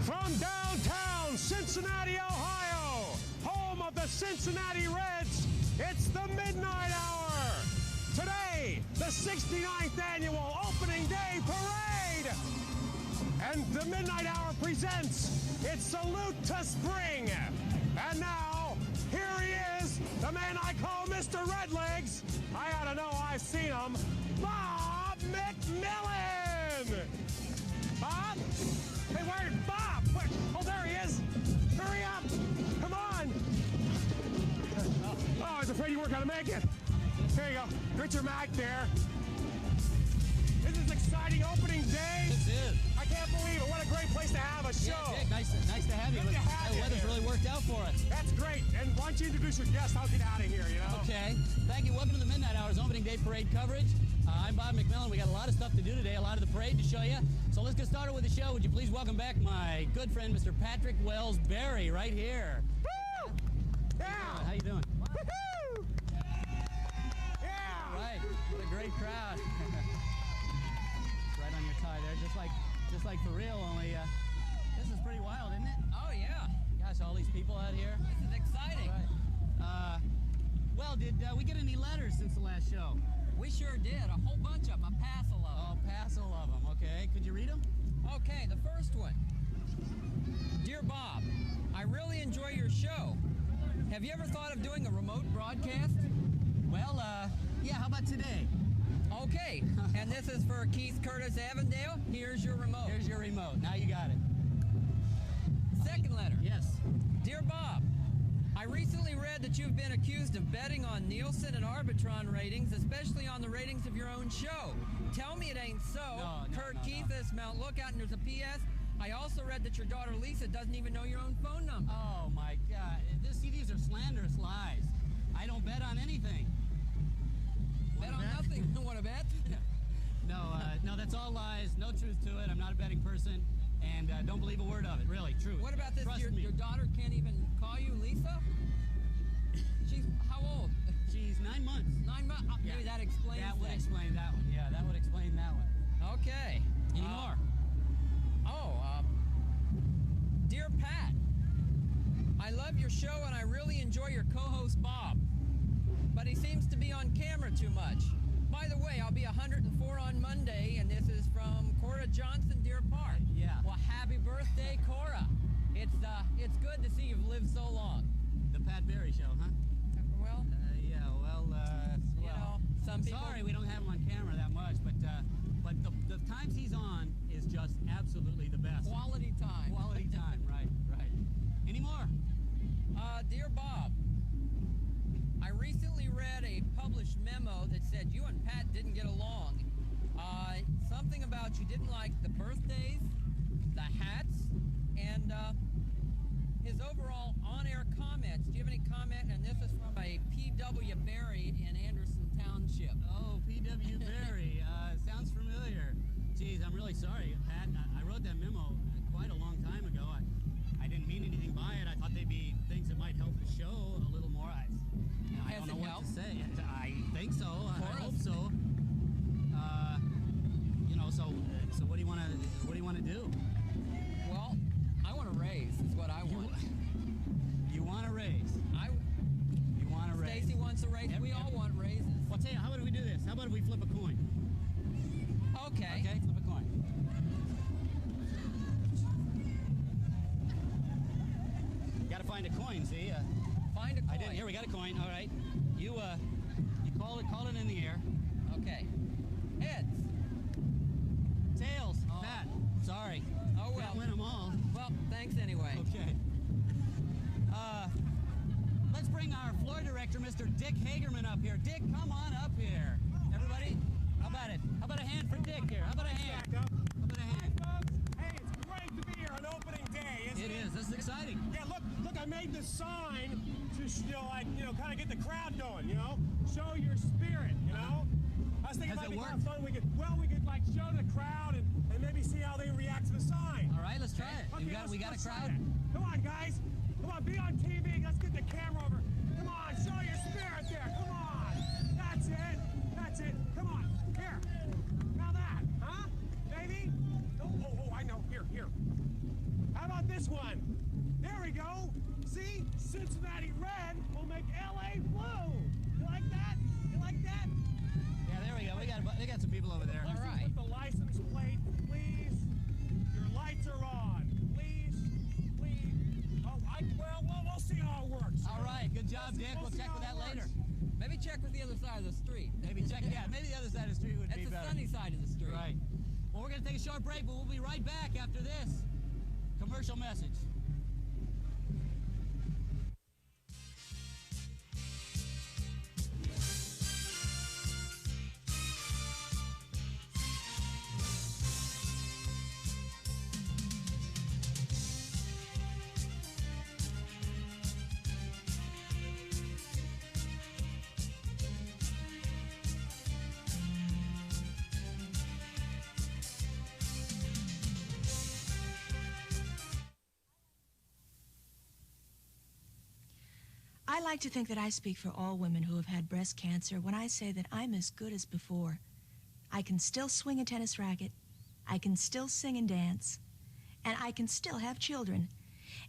From downtown Cincinnati, Ohio, home of the Cincinnati Reds, it's the Midnight Hour. Today, the 69th annual Opening Day Parade. And the Midnight Hour presents its Salute to Spring. And now, here he is, the man I call Mr. Redlegs. I ought to know I've seen him, Bob McMillian. Bob? Hey, where's Bob? Where? Oh, there he is. Hurry up. Come on. Oh, I was afraid you weren't going to make it. There you go. Richard Mack there. This is exciting opening day. This is. I can't believe it. What a great place to have a show. Yeah, Dick, nice to have you. Good to have you The weather's here. really worked out for us. That's great. And why don't you introduce your guest? I'll get out of here, you know? Okay. Thank you. Welcome to the Midnight Hour's Opening Day Parade coverage. I'm Bob McMillian. We got a lot of stuff to do today, a lot of the parade to show you. So let's get started with the show. Would you please welcome back my good friend, Mr. Patrick Wells Berry, right here. Woo! Yeah! How you doing? Woo-hoo! Yeah! Right. What a great crowd. Right on your tie there, just like for real, only this is pretty wild, isn't it? Oh, yeah. Gosh, all these people out here. This is exciting. Right. Well, did we get any letters since the last show? We sure did. A whole bunch of them. A passel of them. Oh, passel of them. Okay. Could you read them? Okay, the first one. Dear Bob, I really enjoy your show. Have you ever thought of doing a remote broadcast? Well, yeah, how about today? Okay, and this is for Keith Curtis Avondale. Here's your remote. Here's your remote. Now you got it. Second letter. Yes. Dear Bob, I recently read that you've been accused of betting on Nielsen and Arbitron ratings, especially on the ratings of your own show. Tell me it ain't so. No, Kurt no. Keithis, Mount Lookout, and there's a P.S. I also read that your daughter Lisa doesn't even know your own phone number. Oh, my God. These are slanderous lies. I don't bet on anything. Bet on nothing. Want to bet? No, that's all lies. No truth to it. I'm not a betting person, and don't believe a word of it. Really, true. What about this? Trust me. Your daughter can't even call you Lisa? She's how old? She's 9 months. 9 months? Yeah. Maybe that explains That would things. explain that one. Yeah, that would explain that one. Okay. Any more? Dear Pat, I love your show and I really enjoy your co-host Bob, but he seems to be on camera too much. By the way, I'll be 104 on Monday, and this is from Cora Johnson, Deer Park. Yeah. Well, happy birthday, Cora. It's good to see you've lived so long. The Pat Berry Show, huh? Well, you know, some people. Sorry we don't have him on camera that much, but the times he's on is just absolutely the best. Quality time. Quality time, right. Any more? Dear Bob, I recently read a published memo that said you and Pat didn't get along. Something about you didn't like the birthdays, the hats, and his overall on-air comments. Do you have any comment? And this is from a P.W. Berry in Anderson Township. Oh, P.W. Berry. Sounds familiar. Geez, I'm really sorry, Pat. I wrote that memo quite a long time ago. I didn't mean anything by it. I thought they'd be things that might help the show a little more. I don't know what to say. I think so. I hope so. So what do you want to do? Well, I want a raise. Is what I want. You want a raise? You want a raise? Stacy wants a raise. We all want raises. Well, tell you, how about we do this? How about if we flip a coin? Okay. Okay, flip a coin. Got to find a coin. See? Find a coin. I did. Here, we got a coin. All right. You call it in the air. Okay. Heads. Tails. Oh. Pat. Sorry. Oh, well. Can't win them all. Well, thanks anyway. Okay. Let's bring our floor director, Mr. Dick Hagerman, up here. Dick, come on up here. Everybody, how about it? How about a hand for Dick here? How about a hand? How about a hand? Hey, it's great to be here on opening day, isn't it? It is. This is exciting. Yeah, look, I made the sign to, kind of get the crowd going, Show your spirit, I was thinking Has it might it be worked? kind of fun. We could show the crowd and maybe see how they react to the sign. All right, let's try it. Okay, We got a let's try crowd. that. Come on, guys. Come on, be on TV. Let's get the camera over. Come on, show your spirit there. Come on. That's it. Come on. Here. Now that, huh? Baby? Oh, I know. Here. How about this one. There we go. See? Cincinnati red will make LA blue. You like that? You like that? Yeah, there we go. We got some people over there. All right. With the license plate, please. Your lights are on. Please. Oh, we'll see how it works. All right, good job, Dick. We'll check with that later. Maybe check with the other side of the street. Maybe the other side of the street would be better. That's the sunny side of the street. Right. Well, we're going to take a short break, but we'll be right back after this commercial message. I like to think that I speak for all women who have had breast cancer when I say that I'm as good as before. I can still swing a tennis racket, I can still sing and dance, and I can still have children.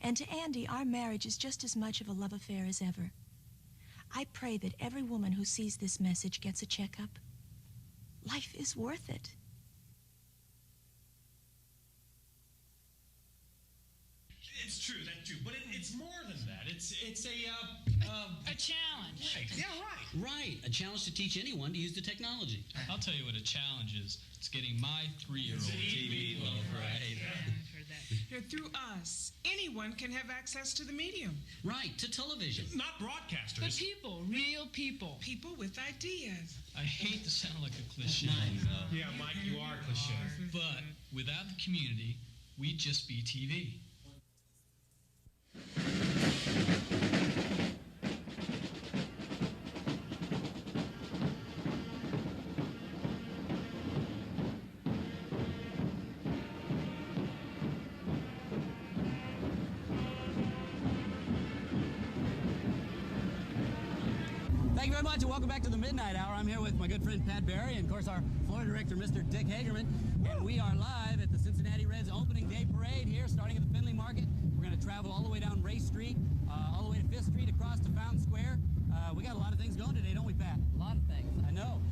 And to Andy, our marriage is just as much of a love affair as ever. I pray that every woman who sees this message gets a checkup. Life is worth it. It's true, that's true, but it's more than that. It's a challenge. Right. Yeah, right. Right, a challenge to teach anyone to use the technology. I'll tell you what a challenge is. It's getting my 3-year-old TV love right. Yeah, I've heard that. Here, through us, anyone can have access to the medium. Right, to television. Not broadcasters. But people, real people. People with ideas. I hate to sound like a cliche. Yeah, Mike, you are a cliche. But without the community, we'd just be TV. Thank you very much, and welcome back to the Midnight Hour. I'm here with my good friend Pat Barry, and of course our Florida director, Mr. Dick Hagerman. And we are live at the Cincinnati Reds opening day parade here, starting at the Findlay Market. We're going to travel all the way down Race Street, all the way to 5th Street, across to Fountain Square. We got a lot of things going today, don't we, Pat? A lot of things. I know.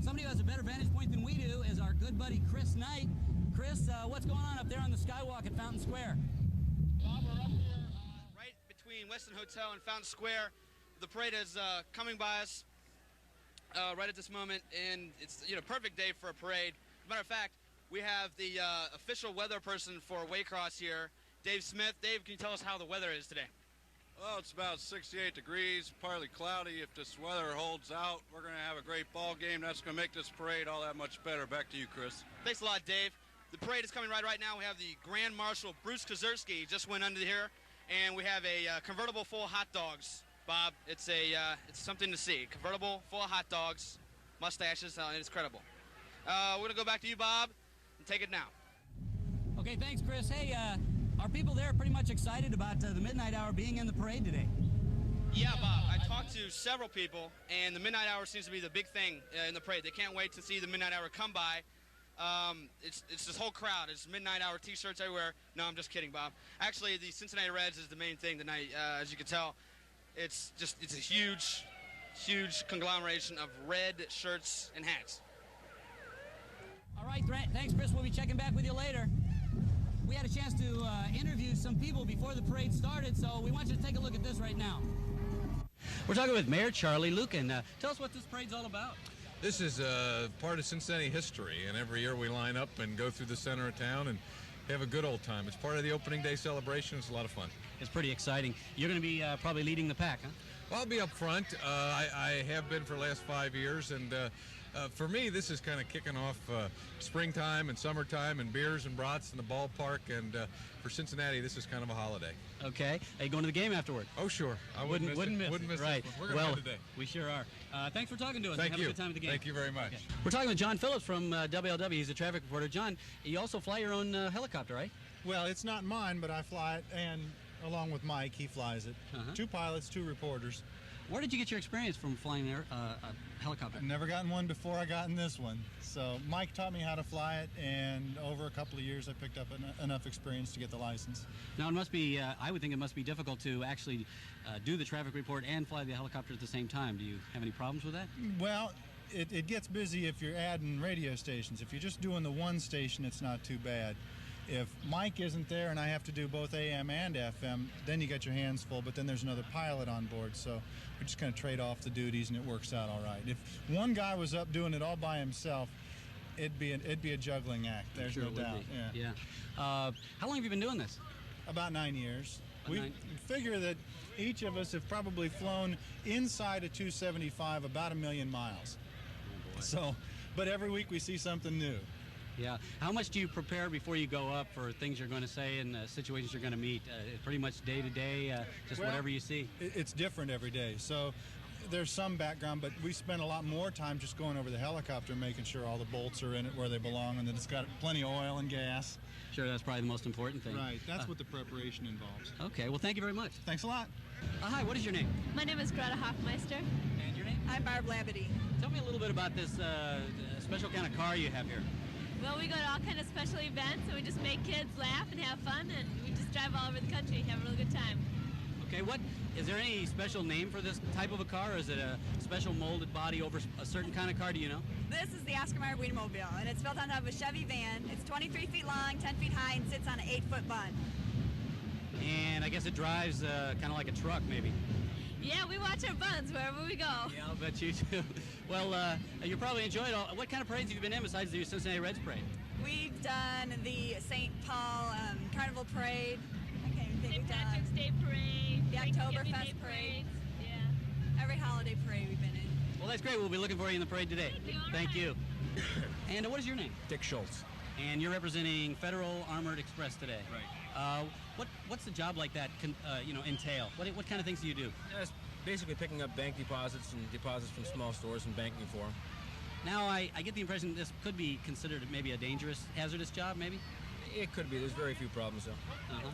Somebody who has a better vantage point than we do is our good buddy Chris Knight. Chris, what's going on up there on the skywalk at Fountain Square? Bob, we're up here right between Weston Hotel and Fountain Square. The parade is coming by us right at this moment, and it's perfect day for a parade. As a matter of fact, we have the official weather person for Waycross here, Dave Smith. Dave, can you tell us how the weather is today? Well, it's about 68 degrees, partly cloudy. If this weather holds out, we're going to have a great ball game. That's going to make this parade all that much better. Back to you, Chris. Thanks a lot, Dave. The parade is coming right now. We have the Grand Marshal Bruce Kozerski just went under here, and we have a convertible full of hot dogs. Bob, it's something to see. Convertible full of hot dogs, mustaches, and it's credible. We're going to go back to you, Bob, and take it now. Okay, thanks, Chris. Hey, are people there pretty much excited about the Midnight Hour being in the parade today? Yeah, Bob. I talked to several people, and the Midnight Hour seems to be the big thing in the parade. They can't wait to see the Midnight Hour come by. It's this whole crowd. It's Midnight Hour T-shirts everywhere. No, I'm just kidding, Bob. Actually, the Cincinnati Reds is the main thing tonight, as you can tell. It's a huge conglomeration of red shirts and hats. All right, thanks, Chris. We'll be checking back with you later. We had a chance to interview some people before the parade started, so we want you to take a look at this right now. We're talking with Mayor Charlie Lucan. Tell us what this parade's all about. This is part of Cincinnati history, and every year we line up and go through the center of town and have a good old time. It's part of the opening day celebration. It's a lot of fun. It's pretty exciting. You're going to be probably leading the pack, huh? Well, I'll be up front. I have been for the last 5 years, and for me, this is kind of kicking off springtime and summertime and beers and brats in the ballpark, and for Cincinnati, this is kind of a holiday. Okay. Are you going to the game afterward? Oh, sure. I wouldn't miss it. Right. This one. We're going to win today. We sure are. Thanks for talking to us. Thank and you. Have a good time at the game. Thank you very much. Okay. We're talking with John Phillips from WLW. He's a traffic reporter. John, you also fly your own helicopter, right? Well, it's not mine, but I fly it, and along with Mike, he flies it. 2 pilots, 2 reporters. Where did you get your experience from flying a helicopter? I've never gotten one before I got in this one. So Mike taught me how to fly it, and over a couple of years I picked up enough experience to get the license. Now it must be, I would think it must be difficult to actually do the traffic report and fly the helicopter at the same time. Do you have any problems with that? Well, it gets busy if you're adding radio stations. If you're just doing the one station, it's not too bad. If Mike isn't there and I have to do both AM and FM, then you got your hands full, but then there's another pilot on board, so we just kind of trade off the duties and it works out all right. If one guy was up doing it all by himself, it'd be a juggling act. There's sure no doubt. Yeah. How long have you been doing this? About 9 years. We figure that each of us have probably flown inside a 275 about 1 million miles. Oh boy. So, but every week we see something new. Yeah. How much do you prepare before you go up for things you're going to say and situations you're going to meet? Pretty much day to day, just whatever you see? It's different every day. So there's some background, but we spend a lot more time just going over the helicopter, making sure all the bolts are in it where they belong and that it's got plenty of oil and gas. Sure, that's probably the most important thing. Right. That's what the preparation involves. Okay. Well, thank you very much. Thanks a lot. Hi, what is your name? My name is Greta Hoffmeister. And your name? I'm Barb Labadie. Tell me a little bit about this special kind of car you have here. Well, we go to all kind of special events, and we just make kids laugh and have fun, and we just drive all over the country and have a really good time. Okay, is there any special name for this type of a car, or is it a special molded body over a certain kind of car? Do you know? This is the Oscar Mayer Wienermobile, and it's built on top of a Chevy van. It's 23 feet long, 10 feet high, and sits on an 8-foot bun. And I guess it drives kind of like a truck, maybe. Yeah, we watch our buns wherever we go. Yeah, I'll bet you do. Well, you probably enjoyed all. What kind of parades have you been in besides the Cincinnati Reds parade? We've done the St. Paul Carnival Parade. I can't even think. St. Patrick's Day Parade. The Oktoberfest Parade. Yeah. Every holiday parade we've been in. Well, that's great. We'll be looking for you in the parade today. Thank you. And what is your name? Dick Schultz. And you're representing Federal Armored Express today. Right. What's the job like that entail? What kind of things do you do? It's basically picking up bank deposits and deposits from small stores and banking for them. Now, I get the impression this could be considered maybe a dangerous, hazardous job, maybe? It could be. There's very few problems, though. Uh-huh.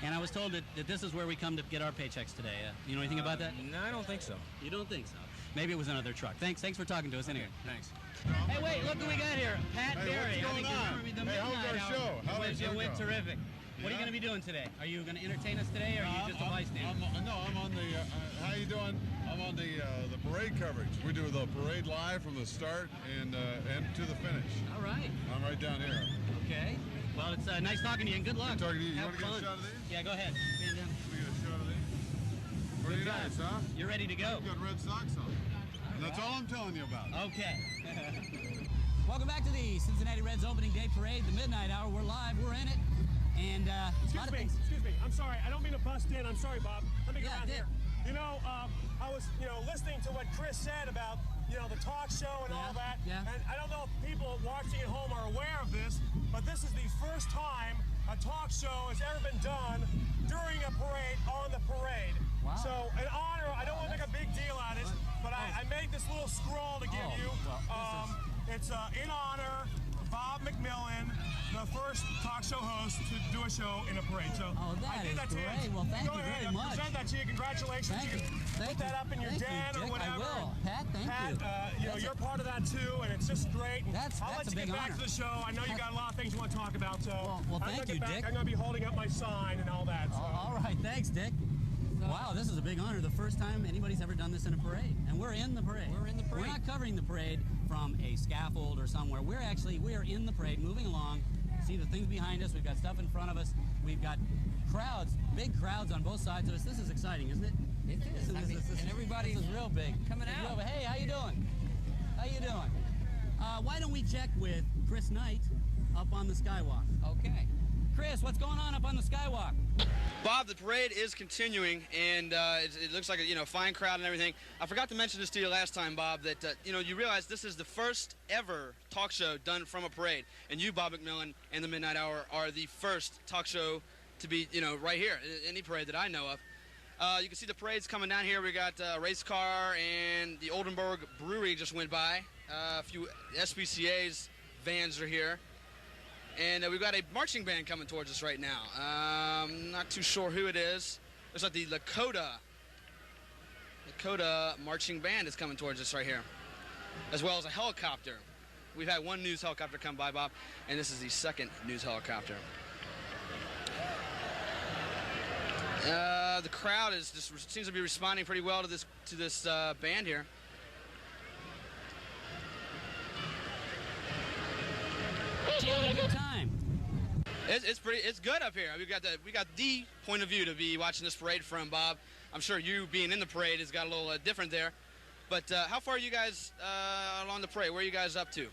And I was told that this is where we come to get our paychecks today. You know anything about that? No, I don't think so. You don't think so? Maybe it was another truck. Thanks for talking to us anyway. Thanks. Hey, wait, look who we got here. Pat Berry. What's going on? Hey, how's our show? How did It went go? terrific. What are you going to be doing today? Are you going to entertain us today, or are you just a bystander? I'm on the. How you doing? I'm on the parade coverage. We do the parade live from the start and to the finish. All right. I'm right down here. Okay. Well, it's nice talking to you, and good luck. Good talking to you. You Have want to get a fun. shot of these? Yeah, go ahead. Stand down. Can we get a shot of these? Pretty Good nice, job. huh? You're ready to go. You've got red socks on. That's all I'm telling you about. Okay. Welcome back to the Cincinnati Reds opening day parade, the midnight hour. We're live. We're in it. And excuse me. I'm sorry. I don't mean to bust in. I'm sorry, Bob. Let me get around here. You know, I was, listening to what Chris said about, the talk show and all that. Yeah. And I don't know if people watching at home are aware of this, but this is the first time a talk show has ever been done during a parade on the parade. Wow. So, in honor, I don't want to make a big deal out of this, but I made this little scroll to give you. Well, it's in honor Bob McMillian, the first talk show host to do a show in a parade. So I did that to great. you. Well, thank Go you ahead, very much. Present that to you. Congratulations. Thank you can put that up in your den or Dick. whatever. I will. Pat, thank you. You're part of that too, and it's just great. I'll let a you big get back honor. to the show. I know you got a lot of things you want to talk about. So well thank you, Dick. I'm going to be holding up my sign and all that. So. All right, thanks, Dick. Wow, this is a big honor. The first time anybody's ever done this in a parade. And we're in the parade. We're in the parade. We're not covering the parade from a scaffold or somewhere. We are in the parade, moving along. See the things behind us. We've got stuff in front of us. We've got crowds, big crowds on both sides of us. This is exciting, isn't it? It is. And everybody this is real big. Coming out. Hey, how you doing? How you doing? Why don't we check with Chris Knight up on the skywalk? Okay. Chris, what's going on up on the skywalk? Bob, the parade is continuing, and it looks like a fine crowd and everything. I forgot to mention this to you last time, Bob, that you realize this is the first ever talk show done from a parade, and you, Bob McMillian, and the Midnight Hour are the first talk show to be right here, any parade that I know of. You can see the parades coming down here. We got a race car, and the Oldenburg Brewery just went by. A few SPCA's vans are here. And we've got a marching band coming towards us right now. I'm not too sure who it is. Looks like the Lakota Dakota marching band is coming towards us right here, as well as a helicopter. We've had one news helicopter come by, Bob, and this is the second news helicopter. The crowd seems to be responding pretty well to this band here. You having a good time? It's good up here. We got the point of view to be watching this parade from, Bob. I'm sure you being in the parade has got a little different there. But how far are you guys along the parade? Where are you guys up to?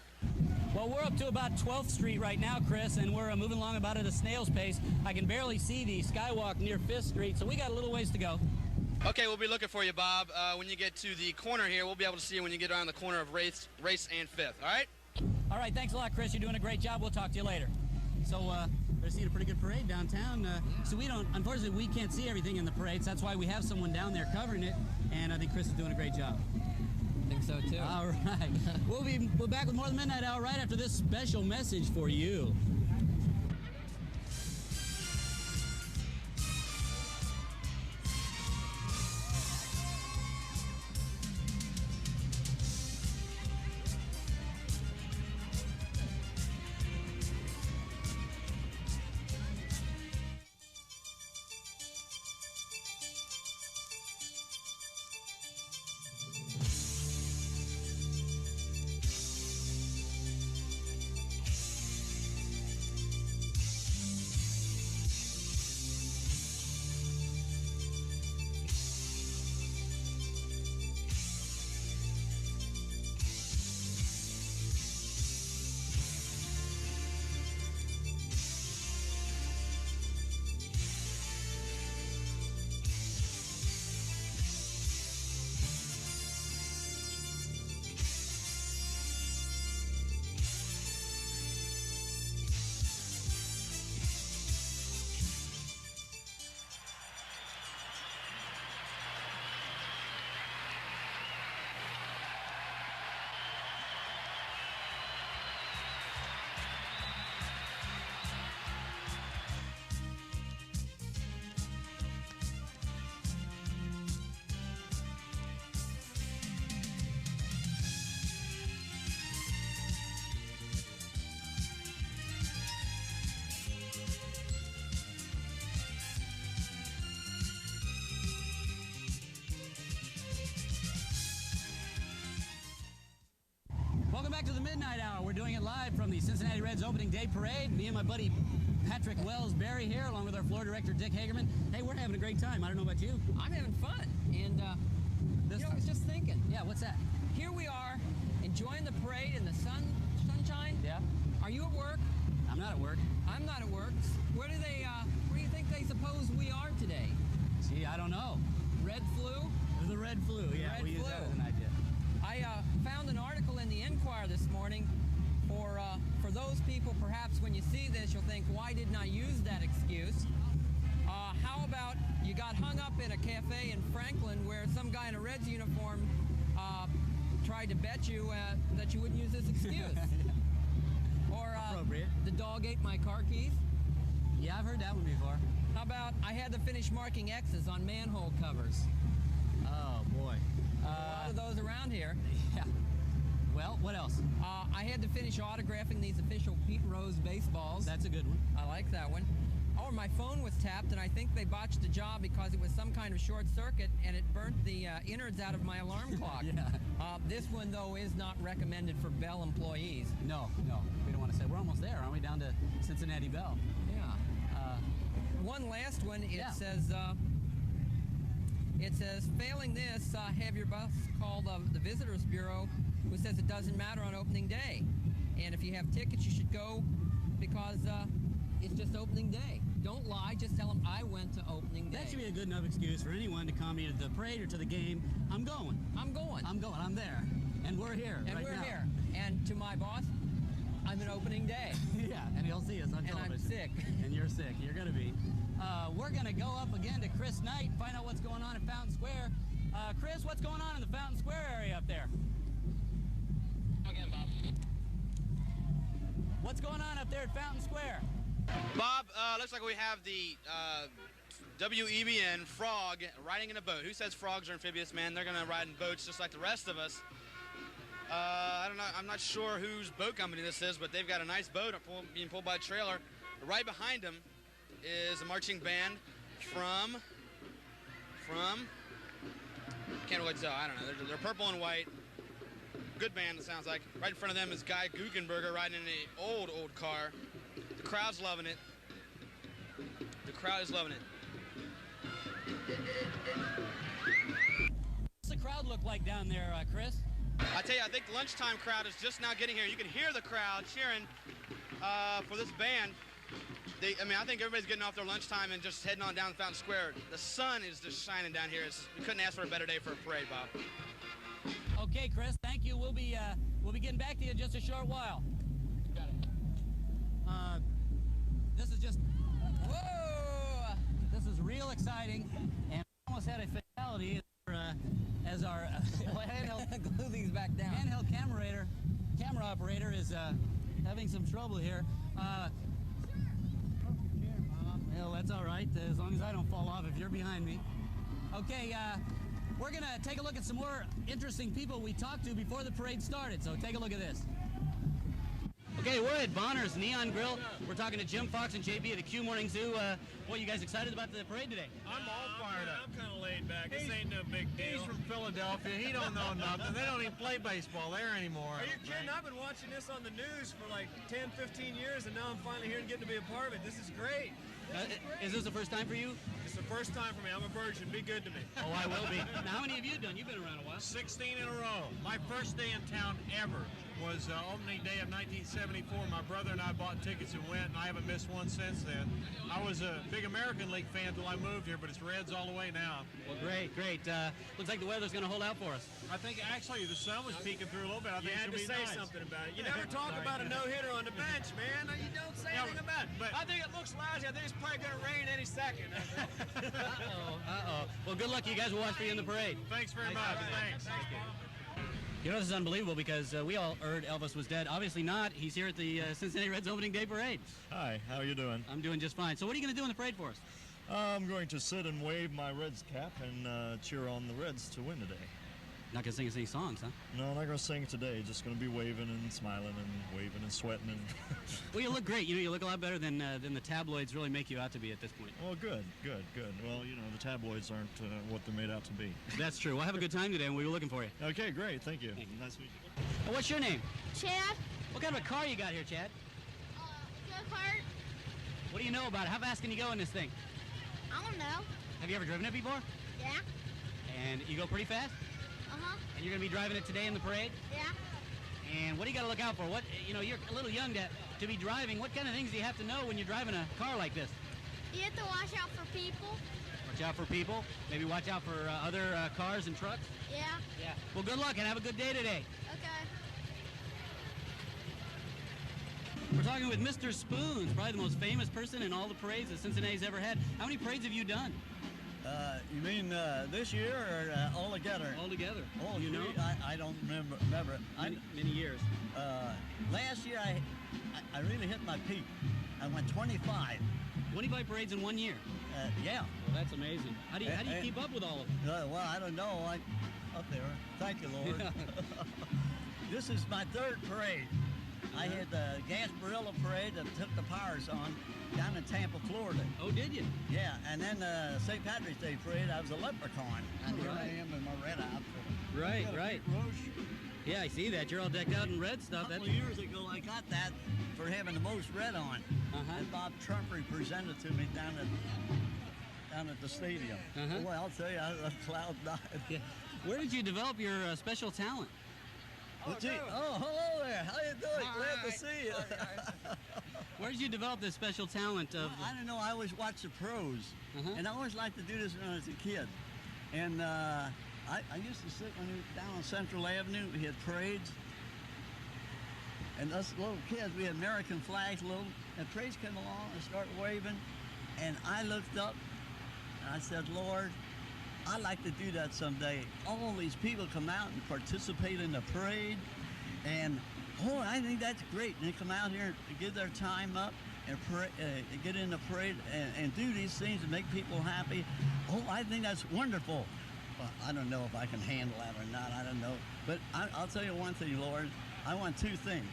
Well, we're up to about 12th Street right now, Chris, and we're moving along about at a snail's pace. I can barely see the skywalk near 5th Street, so we got a little ways to go. Okay, we'll be looking for you, Bob. When you get to the corner here, we'll be able to see you when you get around the corner of Race and 5th, all right? All right, thanks a lot, Chris. You're doing a great job. We'll talk to you later. So, we're seeing a pretty good parade downtown. So unfortunately, we can't see everything in the parade, so that's why we have someone down there covering it, and I think Chris is doing a great job. I think so, too. All right. We'll back with more of the Midnight Hour right after this special message for you. Welcome back to the Midnight Hour. We're doing it live from the Cincinnati Reds opening day parade. Me and my buddy Patrick Wells-Berry here, along with our floor director Dick Hagerman. Hey, we're having a great time. I don't know about you. I'm having fun. And, I was just thinking. Yeah, what's that? Here we are, enjoying the parade in the sunshine. Yeah. Are you at work? I'm not at work. I'm not at work. Where do you think they suppose we are today? Gee, I don't know. Red flu? The red flu, yeah. We use that as an idea. I found an article in the Enquirer this morning for those people, perhaps when you see this, you'll think, why didn't I use that excuse? How about you got hung up in a cafe in Franklin where some guy in a Reds uniform tried to bet you that you wouldn't use this excuse? Or appropriate. The dog ate my car keys? Yeah, I've heard that one before. How about I had to finish marking X's on manhole covers? Oh, boy. A lot of those around here. Yeah. Well, what else? I had to finish autographing these official Pete Rose baseballs. That's a good one. I like that one. Oh, my phone was tapped, and I think they botched the job because it was some kind of short circuit, and it burnt the innards out of my alarm clock. Yeah. This one, though, is not recommended for Bell employees. No, we don't want to say. We're almost there, aren't we? Down to Cincinnati Bell. Yeah. One last one. It says, failing this, have your boss call the Visitors Bureau, who says it doesn't matter on opening day. And if you have tickets, you should go because it's just opening day. Don't lie. Just tell them I went to opening day. That should be a good enough excuse for anyone to come either to the parade or to the game. I'm going. I'm there. And we're here And right we're now. here. And to my boss, I'm an opening day. Yeah, and he'll see us on television. And I'm sick. And you're sick. You're going to be. We're going to go up again to Chris Knight and find out what's going on at Fountain Square. Chris, what's going on in the Fountain Square area up there? Again, Bob. What's going on up there at Fountain Square? Bob, looks like we have the WEBN, frog, riding in a boat. Who says frogs are amphibious, man? They're going to ride in boats just like the rest of us. I don't know. I'm not sure whose boat company this is, but they've got a nice boat being pulled by a trailer. Right behind them is a marching band from can't really tell. I don't know. They're purple and white. Good band, it sounds like. Right in front of them is Guy Guggenberger riding in an old car. The crowd's loving it. The crowd is loving it. What's the crowd look like down there, Chris? I tell you, I think the lunchtime crowd is just now getting here. You can hear the crowd cheering for this band. I think everybody's getting off their lunchtime and just heading on down Fountain Square. The sun is just shining down here. We couldn't ask for a better day for a parade, Bob. Okay, Chris, thank you. We'll be getting back to you in just a short while. Got it. This is just, whoa! This is real exciting, and we almost had a fatality as our handheld glue these back down. Handheld camera operator is having some trouble here. Well, that's all right, as long as I don't fall off if you're behind me. Okay, we're going to take a look at some more interesting people we talked to before the parade started, so take a look at this. Okay, we're at Bonner's Neon Grill. We're talking to Jim Fox and JB at the Q Morning Zoo. What, you guys excited about the parade today? I'm all fired up. I'm kind of laid back. This ain't no big deal. He's from Philadelphia. He don't know nothing. They don't even play baseball there anymore. Are you kidding? I've been watching this on the news for like 10, 15 years, and now I'm finally here and getting to be a part of it. This is great. Is this the first time for you? It's the first time for me. I'm a virgin. Be good to me. Oh, I will be. Now, how many have you done? You've been around a while. 16 in a row. My first day in town ever was opening day of 1974. My brother and I bought tickets and went, and I haven't missed one since then. I was a big American League fan until I moved here, but it's Reds all the way now. Well, great. Looks like the weather's going to hold out for us. I think actually the sun was peeking through a little bit. I think you had to say something about it. You never talk about a no-hitter on the bench, man. You don't say anything about it. But I think it looks lousy. I think it's probably going to rain any second. Uh-oh. Well, good luck. You guys will watch for you in the parade. Thanks very much. Thanks. You know, this is unbelievable because we all heard Elvis was dead. Obviously not. He's here at the Cincinnati Reds opening day parade. Hi, how are you doing? I'm doing just fine. So what are you going to do in the parade for us? I'm going to sit and wave my Reds cap and cheer on the Reds to win today. Not going to sing us any songs, huh? No, I'm not going to sing today. Just going to be waving and smiling and waving and sweating. And well, you look great. You know, you look a lot better than the tabloids really make you out to be at this point. Well, good. Well, you know, the tabloids aren't what they're made out to be. That's true. Well, have a good time today, and we were looking for you. Okay, great. Thank you. Nice to meet you. Well, what's your name? Chad. What kind of a car you got here, Chad? Go-kart. What do you know about it? How fast can you go in this thing? I don't know. Have you ever driven it before? Yeah. And you go pretty fast? Uh-huh. And you're going to be driving it today in the parade? Yeah. And what do you got to look out for? What, you know, you're a little young to be driving. What kind of things do you have to know when you're driving a car like this? You have to watch out for people. Watch out for people? Maybe watch out for other cars and trucks? Yeah. Yeah. Well, good luck and have a good day today. Okay. We're talking with Mr. Spoons, probably the most famous person in all the parades that Cincinnati's ever had. How many parades have you done? You mean this year or all together? All together. Oh, you know? I don't remember. Many years. Last year I really hit my peak. I went 25. 25 parades in 1 year? Yeah. Well, that's amazing. How do you keep up with all of them? Well, I don't know. I'm up there. Thank you, Lord. This is my third parade. I had the Gasparilla parade that took the Powers on down in Tampa, Florida. Oh, did you? Yeah, and then St. Patrick's Day parade, I was a leprechaun. And here I am in my red outfit. Right. Yeah, I see that. You're all decked out in red stuff. A couple of years ago, I got that for having the most red on. And Bob Trumpery presented to me down at the stadium. Well, I'll tell you, I was cloud nine. Yeah. Where did you develop your special talent? Oh, hello there. How you doing? Glad to see you. Where did you develop this special talent of? Well, I don't know. I always watched the pros, and I always liked to do this when I was a kid. And I used to sit down on Central Avenue. We had parades, and us little kids, we had American flags, and parades came along and started waving, and I looked up, and I said, Lord, I'd like to do that someday. All these people come out and participate in the parade, and I think that's great. And they come out here to give their time up, and get in the parade and do these things and make people happy. Oh, I think that's wonderful. Well, I don't know if I can handle that or not. I don't know. But I'll tell you one thing, Lord. I want two things.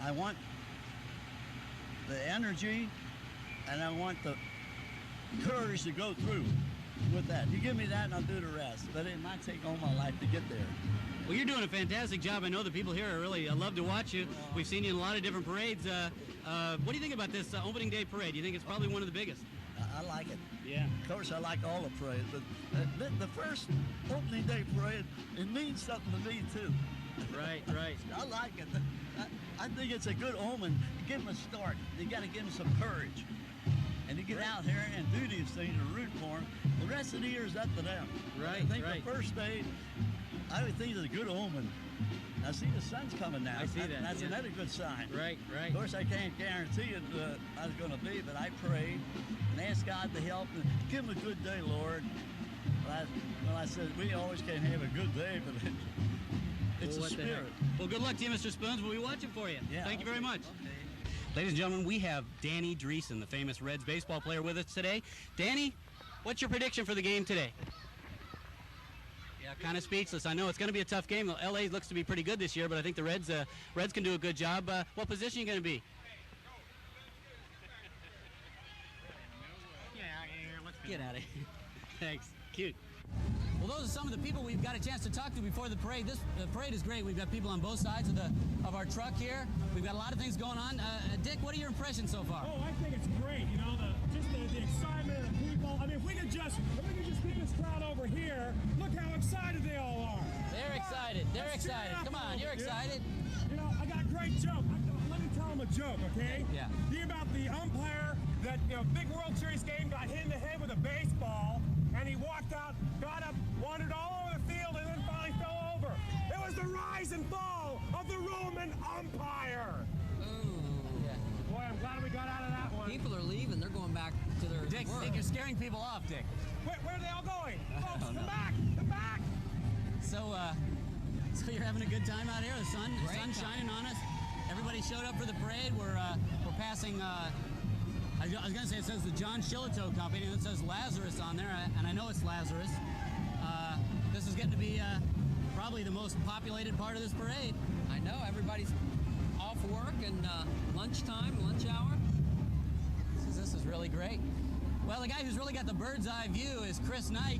I want the energy, and I want the courage to go through with that. You give me that, and I'll do the rest. But it might take all my life to get there. Well, you're doing a fantastic job. I know the people here are really love to watch you. We've seen you in a lot of different parades. What do you think about this opening day parade? Do you think it's probably one of the biggest? I like it. Yeah. Of course, I like all the parades, but the first opening day parade, it means something to me, too. Right. I like it. I think it's a good omen. Give them a start. You got to give them some courage. And to get out here and do these things and root for them. The rest of the year is up to them. Right, I think the first day, I would think it's a good omen. I see the sun's coming now. I see that. That's another good sign. Right. Of course, I can't guarantee it I was going to be, but I prayed and asked God to help and give them a good day, Lord. Well, I said, we always can't have a good day, but it's a spirit. Well, good luck to you, Mr. Spoons. We'll be watching for you. Yeah, Thank you very much. Okay. Ladies and gentlemen, we have Danny Dreesen, the famous Reds baseball player, with us today. Danny, what's your prediction for the game today? Yeah, kind of speechless. I know it's going to be a tough game. LA looks to be pretty good this year, but I think the Reds can do a good job. What position are you going to be? Get out of here. Thanks. Cute. Well, those are some of the people we've got a chance to talk to before the parade. The parade is great. We've got people on both sides of our truck here. We've got a lot of things going on. Dick, what are your impressions so far? Oh, I think it's great. You know, the excitement of the people. I mean, if we could just get this crowd over here, look how excited they all are. They're excited. They're excited. Come on, you're excited. You know, I got a great joke. Let me tell them a joke, okay? Yeah. Hear about the umpire that, big World Series game, got hit in the head with a baseball, and he walked out, got up, wandered all over the field, and then finally fell over. It was the rise and fall of the Roman umpire. Ooh. Yeah. Boy, I'm glad we got out of that one. People are leaving. They're going back to their Dick, you're scaring people off, Dick. Where are they all going? Folks, don't know. Come back! So you're having a good time out here? The sun's shining on us. Everybody showed up for the parade. We're passing. I was going to say it says the John Shillitoe Company, and it says Lazarus on there, and I know it's Lazarus. This is getting to be probably the most populated part of this parade. I know, everybody's off work and lunch hour. This is really great. Well, the guy who's really got the bird's eye view is Chris Knight.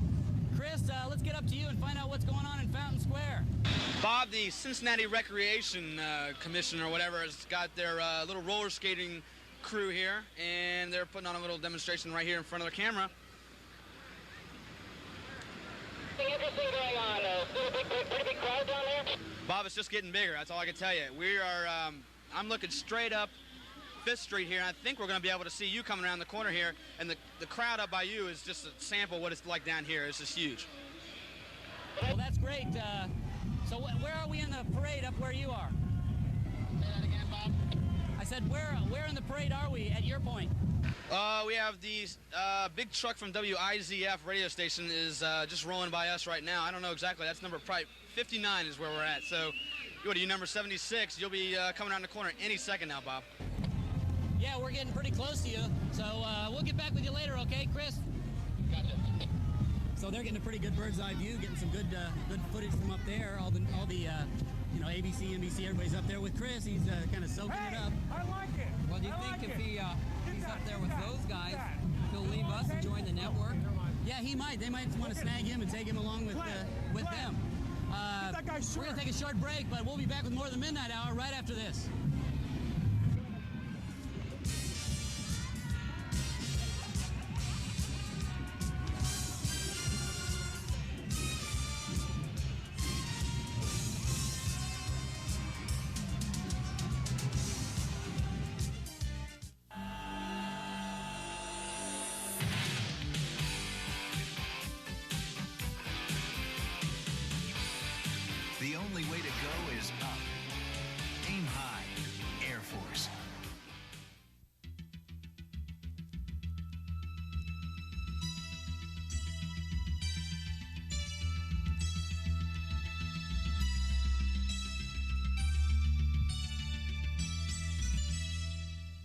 Chris, let's get up to you and find out what's going on in Fountain Square. Bob, the Cincinnati Recreation Commission or whatever has got their little roller skating crew here, and they're putting on a little demonstration right here in front of the camera. Interesting going on. Pretty big crowd down there. Bob, it's just getting bigger. That's all I can tell you. We are. I'm looking straight up 5th Street here, and I think we're going to be able to see you coming around the corner here, and the crowd up by you is just a sample of what it's like down here. It's just huge. Well, that's great. So where are we in the parade up where you are? Say that again, Bob. I said, where in the parade are we at your point? We have the big truck from WIZF radio station is just rolling by us right now. I don't know exactly. That's number probably 59 is where we're at. So, what are you, number 76? You'll be coming around the corner any second now, Bob. Yeah, we're getting pretty close to you. So we'll get back with you later, okay, Chris? Gotcha. So they're getting a pretty good bird's eye view, getting some good footage from up there. All the ABC, NBC, everybody's up there with Chris. He's kind of soaking it up. I like it. Well, do you think if he's up there with those guys, he'll leave us and join the network? Yeah, he might. They might want to snag him and take him along with them. We're going to take a short break, but we'll be back with more of the Midnight Hour right after this. The only way to go is up. Aim high,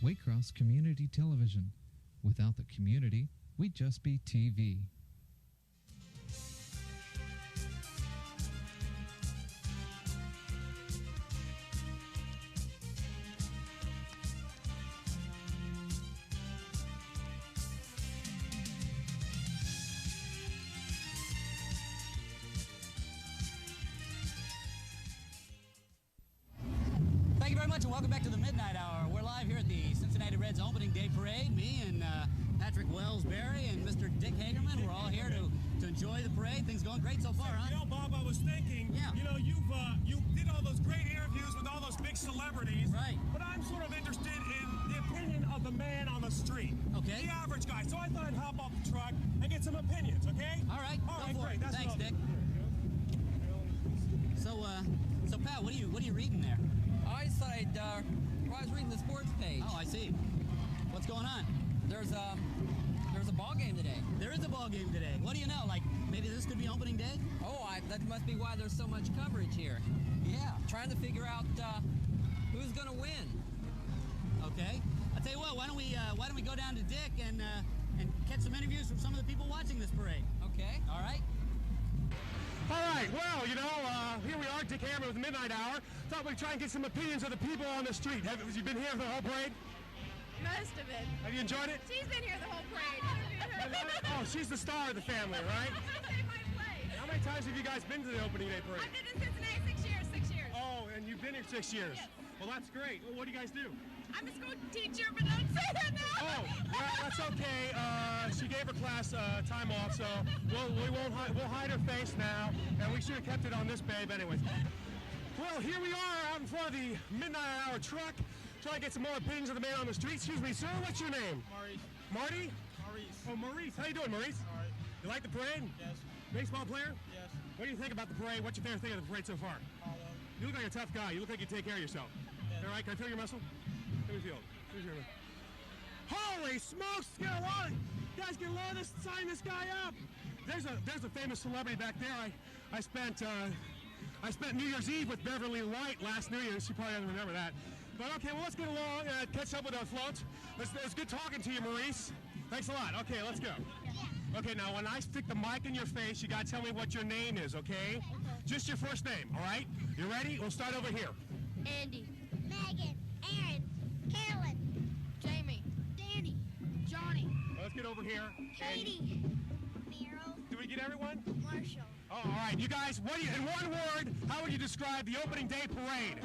Waycross Community Television. Without the community, we'd just be TV. Thank you very much, and welcome back to the Midnight Hour. We're live here at the Cincinnati Reds opening day parade. Me and Patrick Wells-Berry and Mr. Dick Hagerman, we're all here to enjoy the parade. Things going great so far, huh? You know, Bob, I was thinking, you know, you did all those great interviews with all those big celebrities. Right. But I'm sort of interested in the opinion of the man on the street. Okay. The average guy. So I thought I'd hop off the truck and get some opinions, okay? All right, All go right, for great. it. That's Thanks, lovely. Dick. So Pat, what are you reading there? I decided, I was reading the sports page. Oh, I see. What's going on? There's a ball game today. There is a ball game today. What do you know? Like, maybe this could be opening day? Oh, that must be why there's so much coverage here. Yeah. Trying to figure out who's going to win. Okay. I'll tell you what, why don't we go down to Dick and catch some interviews from some of the people watching this parade? Okay. All right. All right, well, you know, here we are, Dick Hagerman with the Midnight Hour. Thought we'd try and get some opinions of the people on the street. Have you been here for the whole parade? Most of it. Have you enjoyed it? She's been here the whole parade. Oh, she's the star of the family, right? How many times have you guys been to the opening day parade? I've been in Cincinnati 6 years. Oh, and you've been here 6 years? Yes. Well, that's great. Well, what do you guys do? I'm a school teacher, but don't say that now. Oh, well, that's okay. She gave her class time off, so we'll hide her face now, and we should have kept it on this babe anyways. Well, here we are out in front of the Midnight Hour truck, trying to get some more opinions of the man on the street. Excuse me, sir, what's your name? Maurice. Marty? Maurice. Oh, Maurice. How you doing, Maurice? All right. You like the parade? Yes. Baseball player? Yes. What do you think about the parade? What's your favorite thing of the parade so far? All of them. You look like a tough guy. You look like you take care of yourself. Yes. All right, can I feel your muscle? Let me feel it. Holy smokes! Get a load! You guys get a load of this, sign this guy up! There's a famous celebrity back there. I spent New Year's Eve with Beverly White last New Year's. She probably doesn't remember that. But okay, well, let's get along, catch up with our floats. It's good talking to you, Maurice. Thanks a lot. Okay, let's go. Okay, now when I stick the mic in your face, you gotta tell me what your name is, okay? Just your first name, all right? You ready? We'll start over here. Andy. Megan. Aaron. Carolyn. Jamie. Danny. Johnny. Let's get over here. Katie. Meryl. Did we get everyone? Marshall. Oh, all right, you guys, in one word, how would you describe the opening day parade?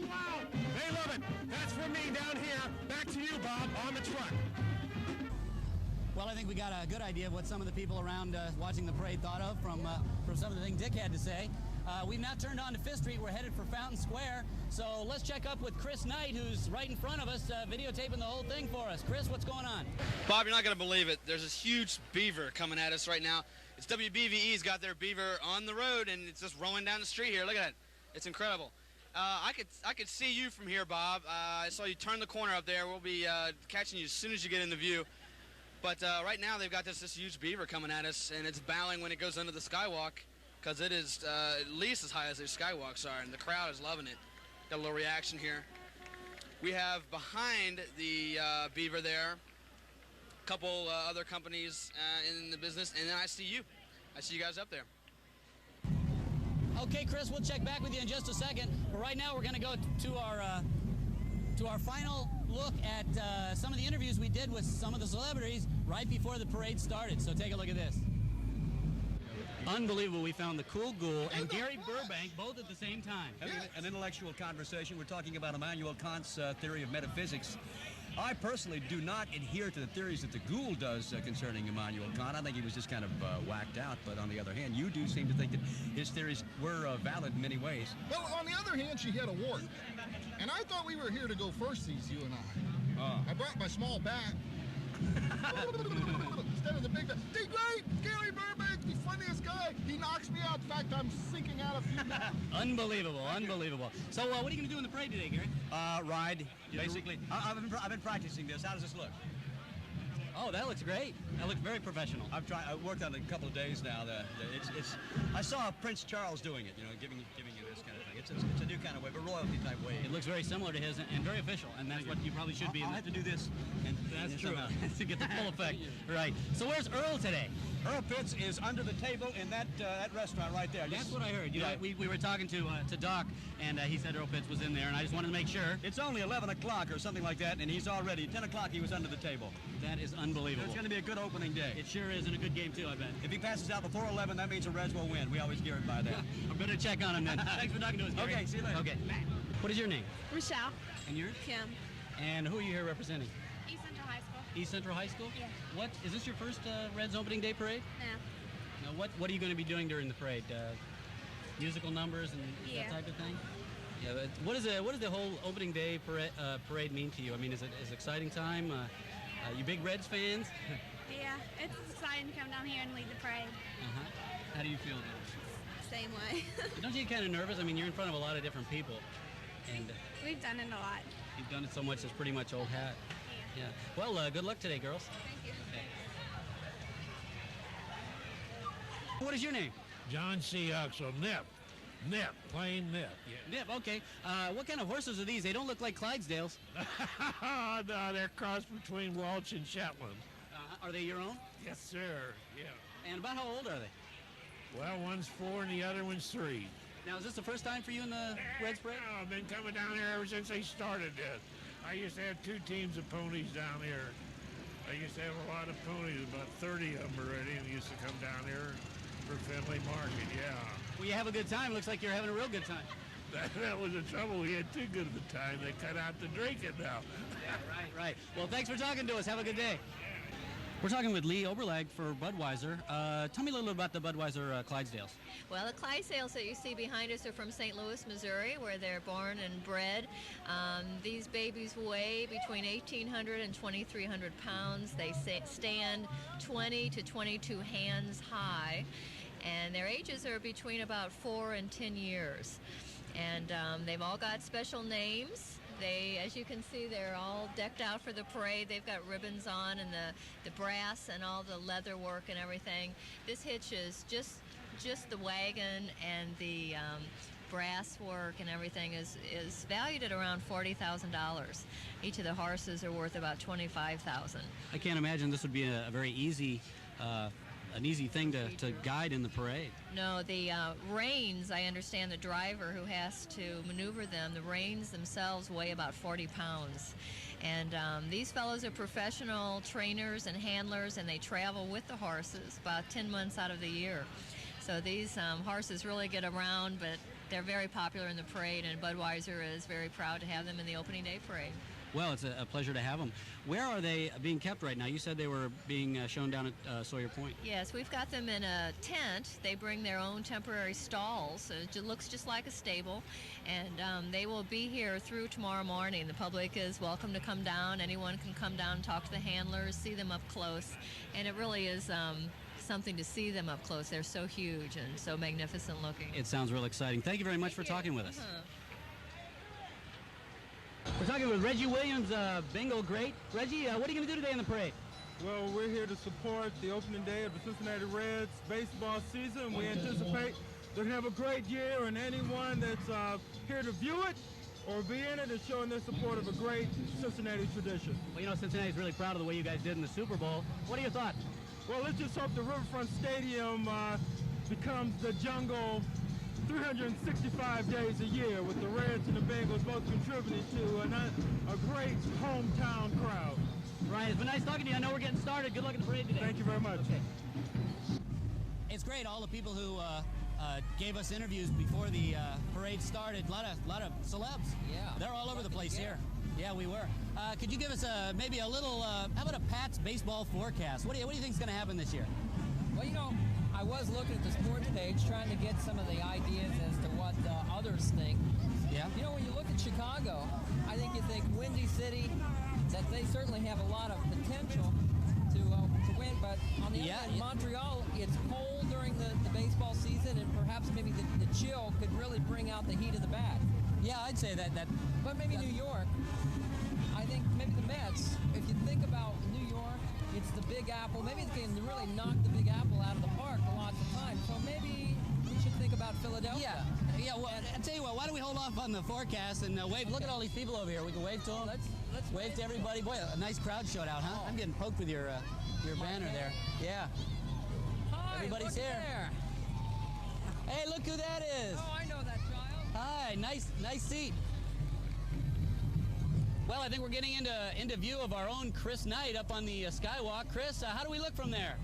Wow, they love it. That's from me down here. Back to you, Bob, on the truck. Well, I think we got a good idea of what some of the people around watching the parade thought of from some of the things Dick had to say. We've now turned on to Fifth Street. We're headed for Fountain Square. So let's check up with Chris Knight, who's right in front of us, videotaping the whole thing for us. Chris, what's going on? Bob, you're not going to believe it. There's this huge beaver coming at us right now. It's WBVE's got their beaver on the road, and it's just rolling down the street here. Look at that. It's incredible. I could see you from here, Bob. I saw you turn the corner up there. We'll be catching you as soon as you get in the view. But right now they've got this huge beaver coming at us, and it's bowing when it goes under the skywalk, because it is at least as high as their skywalks are, and the crowd is loving it. Got a little reaction here. We have behind the beaver there a couple other companies in the business, and then I see you. I see you guys up there. Okay, Chris, we'll check back with you in just a second. But right now we're going to go to our final look at some of the interviews we did with some of the celebrities right before the parade started. So take a look at this. Unbelievable. We found the Cool Ghoul and Gary Burbank both at the same time. Having an intellectual conversation. We're talking about Immanuel Kant's theory of metaphysics. I personally do not adhere to the theories that the Ghoul does concerning Immanuel Kant. I think he was just kind of whacked out. But on the other hand, you do seem to think that his theories were valid in many ways. Well, on the other hand, she had a wart. And I thought we were here to go firsties, you and I. I brought my small bat. Instead of the big bat. The great Gary Burbank, the funniest guy. He knocks me out. In fact, I'm sinking out a few now. Unbelievable, unbelievable. So what are you going to do in the parade today, Gary? Ride, basically. I've been practicing this. How does this look? Oh, that looks great. That looks very professional. I worked on it a couple of days now. I saw Prince Charles doing it, you know, giving it this kind of thing. It's a new kind of wave, a royalty type wave. It looks very similar to his and very official, and that's what you probably should be. I'll have to do this. And that's true, to get the full effect. Right. So where's Earl today? Earl Pitts is under the table in that restaurant right there. That's what I heard. You know, we were talking to Doc, and he said Earl Pitts was in there, and I just wanted to make sure. It's only 11 o'clock or something like that, and he's already 10 o'clock. He was under the table. That is unbelievable. It's going to be a good opening day. It sure is, and a good game too, I bet. If he passes out before 11, that means the Reds will win. We always gear it by that. I'm going to check on him then. Thanks for talking to us, Gary. Okay, see you later. Okay. What is your name? Michelle. And yours? Kim. And who are you here representing? East Central High School. East Central High School? Yeah. What is this your first Reds opening day parade? No. Now, what are you going to be doing during the parade? Musical numbers and that type of thing? Yeah. But what is the whole opening day parade mean to you? I mean, is it an exciting time? You big Reds fans? Yeah, it's exciting to come down here and lead the parade. How do you feel about it? Same way. Don't you get kind of nervous? I mean, you're in front of a lot of different people, and We've done it a lot. you've done it so much. It's pretty much old hat. Yeah. Well, good luck today, girls. Thank you. What is your name? John C. Uxel, Nip. Nip, plain Nip. Nip, okay. What kind of horses are these? They don't look like Clydesdales. No, they're crossed between Welch and Shetland. Are they your own? Yes, sir. Yeah. And about how old are they? Well, one's 4 and the other one's 3. Now, is this the first time for you in the Reds parade? No, I've been coming down here ever since they started this. I used to have 2 teams of ponies down here. I used to have a lot of ponies, about 30 of them already, and used to come down here for Findlay Market, yeah. Well, you have a good time. Looks like you're having a real good time. That was the trouble. We had too good of a time. They cut out the drinking now. Yeah, right. Well, thanks for talking to us. Have a good day. We're talking with Lee Oberlag for Budweiser. Tell me a little bit about the Budweiser Clydesdales. Well, the Clydesdales that you see behind us are from St. Louis, Missouri, where they're born and bred. These babies weigh between 1,800 and 2,300 pounds. They stand 20 to 22 hands high, and their ages are between about 4 and 10 years. And they've all got special names. As you can see, they're all decked out for the parade. They've got ribbons on and the brass and all the leather work and everything. This hitch is just the wagon, and the brass work and everything is valued at around $40,000. Each of the horses are worth about $25,000. I can't imagine this would be a very easy an easy thing to guide in the parade. No, the reins, I understand the driver who has to maneuver them, the reins themselves weigh about 40 pounds. And these fellows are professional trainers and handlers, and they travel with the horses about 10 months out of the year. So these horses really get around, but they're very popular in the parade, and Budweiser is very proud to have them in the opening day parade. Well, it's a pleasure to have them. Where are they being kept right now? You said they were being shown down at Sawyer Point. Yes, we've got them in a tent. They bring their own temporary stalls. It looks just like a stable, and they will be here through tomorrow morning. The public is welcome to come down. Anyone can come down and talk to the handlers, see them up close, and it really is something to see them up close. They're so huge and so magnificent looking. It sounds real exciting. Thank you very much for talking with us. We're talking with Reggie Williams, bingo great. Reggie, what are you going to do today in the parade? Well, we're here to support the opening day of the Cincinnati Reds baseball season. We anticipate they're going to have a great year, and anyone that's here to view it or be in it is showing their support of a great Cincinnati tradition. Well, you know, Cincinnati's really proud of the way you guys did in the Super Bowl. What are your thoughts? Well, let's just hope the Riverfront Stadium becomes the jungle 365 days a year, with the Reds and the Bengals both contributing to a great hometown crowd. Ryan, it's been nice talking to you. I know we're getting started. Good luck in the parade today. Thank you very much. Okay. It's great, all the people who gave us interviews before the parade started. A lot of celebs. Yeah. They're all over the place here. Yeah, we were. Could you give us maybe a little, how about a Pat's baseball forecast? What do you think is going to happen this year? Well, you know, I was looking at the sports page trying to get some of the ideas as to what others think. Yeah. You know, when you look at Chicago, I think you think Windy City, that they certainly have a lot of potential to win. But on the other hand, Montreal, it's cold during the baseball season, and perhaps maybe the chill could really bring out the heat of the bat. Yeah, I'd say that. But maybe New York, I think maybe the Mets, if you think about New York, it's the Big Apple. Maybe they can really knock the Big Apple out of the park lots of times. So maybe we should think about Philadelphia. Yeah. Well, I'll tell you what. Why don't we hold off on the forecast and wave? Look at all these people over here. We can wave to them. Let's wave to everybody. Boy, a nice crowd showed out, huh? I'm getting poked with your banner there. Yeah. Hi, Everybody's look here. There. Hey, look who that is. Oh, I know that child. Hi, nice seat. Well, I think we're getting into view of our own Chris Knight up on the skywalk. Chris, how do we look from there?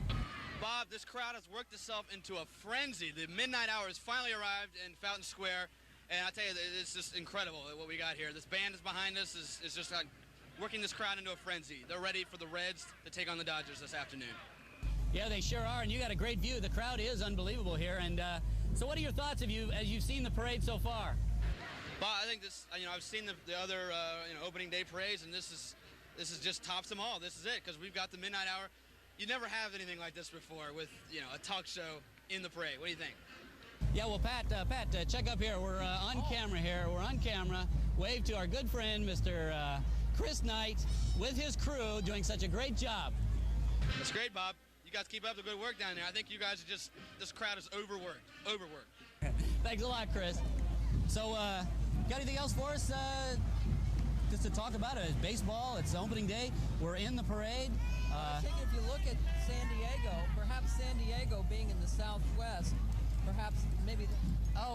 Bob, this crowd has worked itself into a frenzy. The midnight hour has finally arrived in Fountain Square, and I'll tell you, it's just incredible what we got here. This band is behind us, is just like working this crowd into a frenzy. They're ready for the Reds to take on the Dodgers this afternoon. Yeah, they sure are, and you got a great view. The crowd is unbelievable here, and so what are your thoughts as you've seen the parade so far? Bob, I think this, I've seen the other, opening day parades, and this is just tops them all. This is it, because we've got the midnight hour. You never have anything like this before with, a talk show in the parade. What do you think? Yeah, well, Pat, check up here. We're on camera here. We're on camera. Wave to our good friend, Mr. Chris Knight, with his crew, doing such a great job. That's great, Bob. You guys keep up the good work down there. I think you guys are this crowd is overworked. Thanks a lot, Chris. So, got anything else for us just to talk about it? It's baseball. It's opening day. We're in the parade. I think if you look at San Diego, perhaps San Diego being in the southwest, perhaps maybe...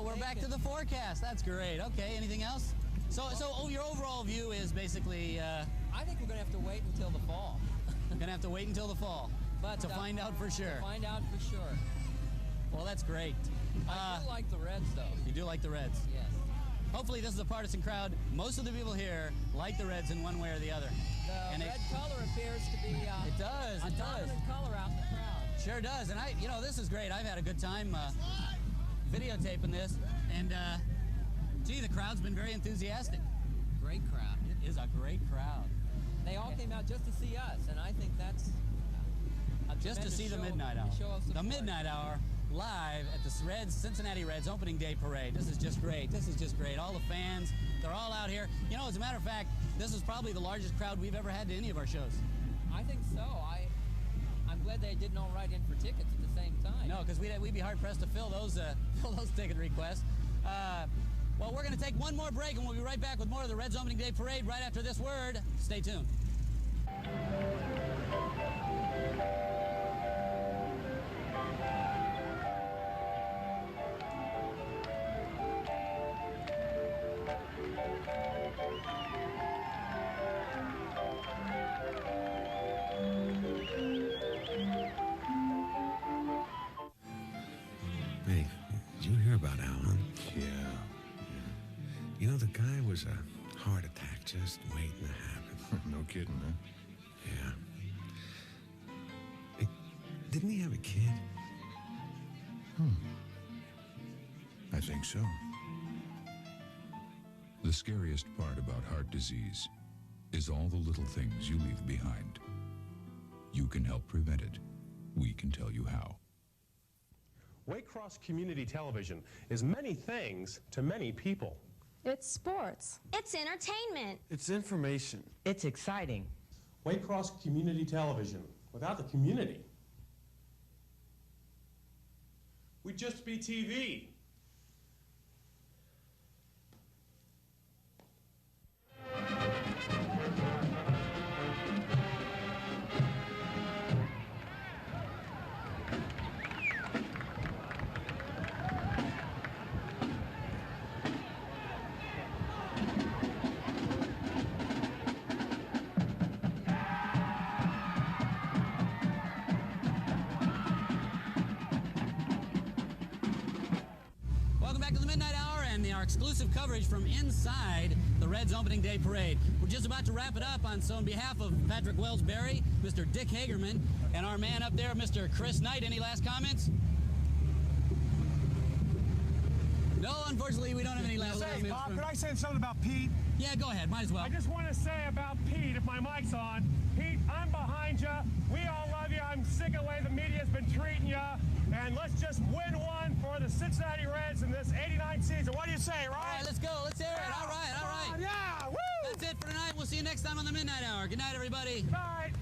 we're back to the forecast. That's great. Okay, anything else? So your overall view is basically... I think we're going to have to wait until the fall. We're going to have to wait until the fall to find out for sure. To find out for sure. Well, that's great. I do like the Reds, though. You do like the Reds? Yes. Hopefully this is a partisan crowd. Most of the people here like the Reds in one way or the other. The red color appears to be it does. a dominant color out in the crowd. Sure does. And this is great. I've had a good time videotaping this. And, the crowd's been very enthusiastic. Great crowd. It is a great crowd. They all came out just to see us, and I think that's just to see the midnight hour. The midnight hour live at the Cincinnati Reds opening day parade. This is just great. All the fans, they're all out here. As a matter of fact, this is probably the largest crowd we've ever had to any of our shows. I think so. I'm glad they didn't all write in for tickets at the same time. No, because we'd be hard pressed to fill those ticket requests. Well, we're going to take one more break, and we'll be right back with more of the Reds opening day parade right after this word. Stay tuned. Hey, did you hear about Alan? Yeah. The guy was a heart attack just waiting to happen. No kidding, huh? Yeah. Hey, didn't he have a kid? I think so. The scariest part about heart disease is all the little things you leave behind. You can help prevent it. We can tell you how. Waycross Community Television is many things to many people. It's sports. It's entertainment. It's information. It's exciting. Waycross Community Television. Without the community, we'd just be TV. Exclusive coverage from inside the Reds opening day parade. We're just about to wrap it up, so on behalf of Patrick Wells-Berry, Mr. Dick Hagerman, and our man up there, Mr. Chris Knight. Any last comments? No, unfortunately, we don't have any last comments. Bob, could I say something about Pete? Yeah, go ahead. Might as well. I just want to say about Pete, if my mic's on. Pete, I'm behind you. We all love you. I'm sick of the way the media's been treating you. And let's just win one for the Cincinnati Reds in this 89 season. What do you say, right? All right, let's go. Let's hear it. All right. Yeah, woo! That's it for tonight. We'll see you next time on the Midnight Hour. Good night, everybody. Good night.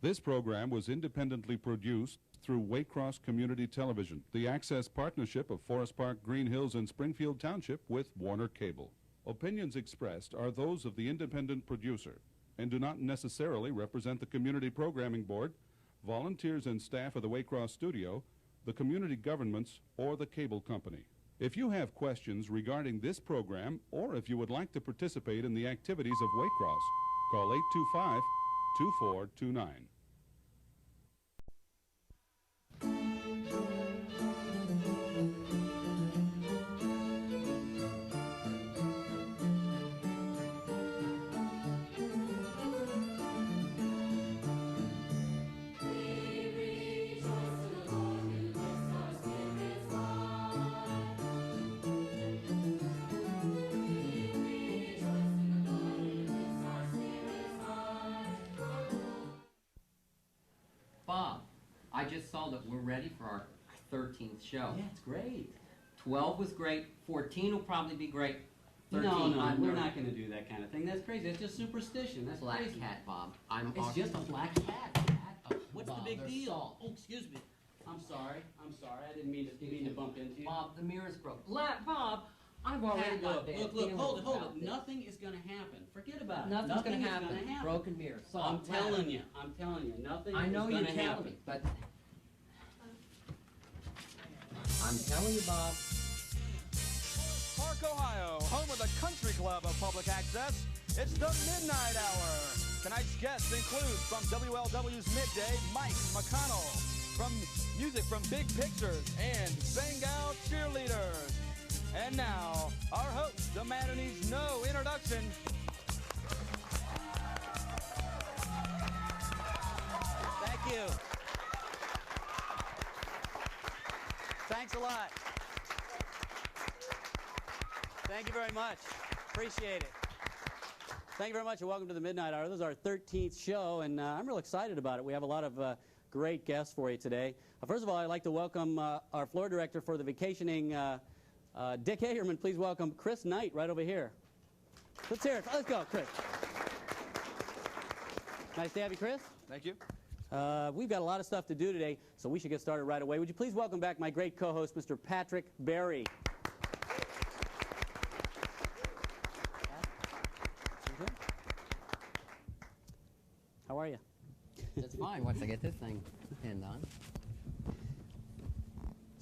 This program was independently produced through Waycross Community Television, the access partnership of Forest Park, Green Hills, and Springfield Township with Warner Cable. Opinions expressed are those of the independent producer and do not necessarily represent the Community Programming Board, volunteers and staff of the Waycross Studio, the community governments, or the cable company. If you have questions regarding this program, or if you would like to participate in the activities of Waycross, call 825-2429. Bob, I just saw that we're ready for our 13th show. Yeah, it's great. 12 was great. 14 will probably be great. 13, No, I'm we're nervous. not going to do that kind of thing. That's crazy. That's just superstition. That's Black crazy. cat, Bob. It's just a black cat, Pat. What's Bob, the big there's deal? salt. Oh, excuse me. I'm sorry. I didn't mean to bump into you. Bob, the mirror's broke. Bob, I've already Pat, got bad look, feelings hold it. about this. Nothing is going to happen. Forget about it. Nothing's going is to happen. gonna happen. Broken mirror. Salt. I'm telling you. Nothing I know is you're going to telling happen. me, but I'm telling you, Bob. Park, Ohio, home of the Country Club of Public Access. It's the Midnight Hour. Tonight's guests include from WLW's Midday, Mike McConnell. From music from Big Pictures and Bengal Cheerleaders. And now, our host, the man who needs no introduction, thank you. Thanks a lot. Thank you very much. Appreciate it. Thank you very much and welcome to the Midnight Hour. This is our 13th show and I'm real excited about it. We have a lot of great guests for you today. First of all, I'd like to welcome our floor director for the vacationing, Dick Hagerman. Please welcome Chris Knight right over here. Let's hear it. Let's go, Chris. Nice to have you, Chris. Thank you. We've got a lot of stuff to do today, so we should get started right away. Would you please welcome back my great co-host, Mr. Patrick Berry. How are you? It's fine once I get this thing pinned on.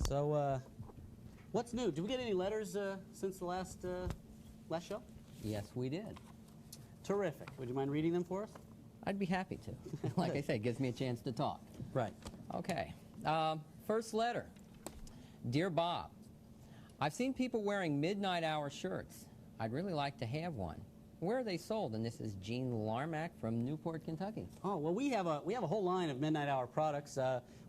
So, what's new? Did we get any letters since the last show? Yes, we did. Terrific. Would you mind reading them for us? I'd be happy to. Like I said, it gives me a chance to talk. Right. Okay. First letter. Dear Bob, I've seen people wearing Midnight Hour shirts. I'd really like to have one. Where are they sold? And this is Gene Larmack from Newport, Kentucky. Oh, well, we have a whole line of Midnight Hour products.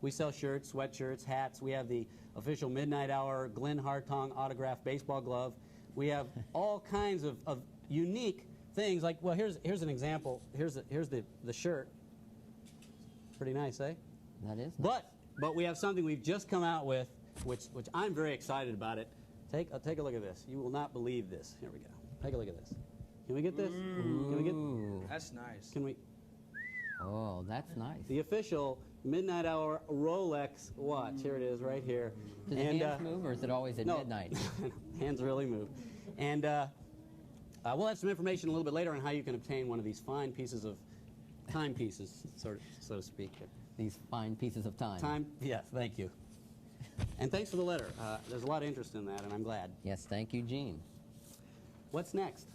We sell shirts, sweatshirts, hats. We have the official Midnight Hour Glenn Hartong autographed baseball glove. We have all kinds of unique things. Like, well, here's an example. Here's the shirt. Pretty nice, eh? That is nice. But we have something we've just come out with, which I'm very excited about it. Take a look at this. You will not believe this. Here we go. Take a look at this. Can we get this? Can we get? That's nice. Can we? Oh, that's nice. The official Midnight Hour Rolex watch. Here it is, right here. Do the hands move, or is it always at midnight? Hands really move. And we'll have some information a little bit later on how you can obtain one of these fine pieces of timepieces, so to speak. These fine pieces of time. Time. Yes. Thank you. And thanks for the letter. There's a lot of interest in that, and I'm glad. Yes, thank you, Gene. What's next?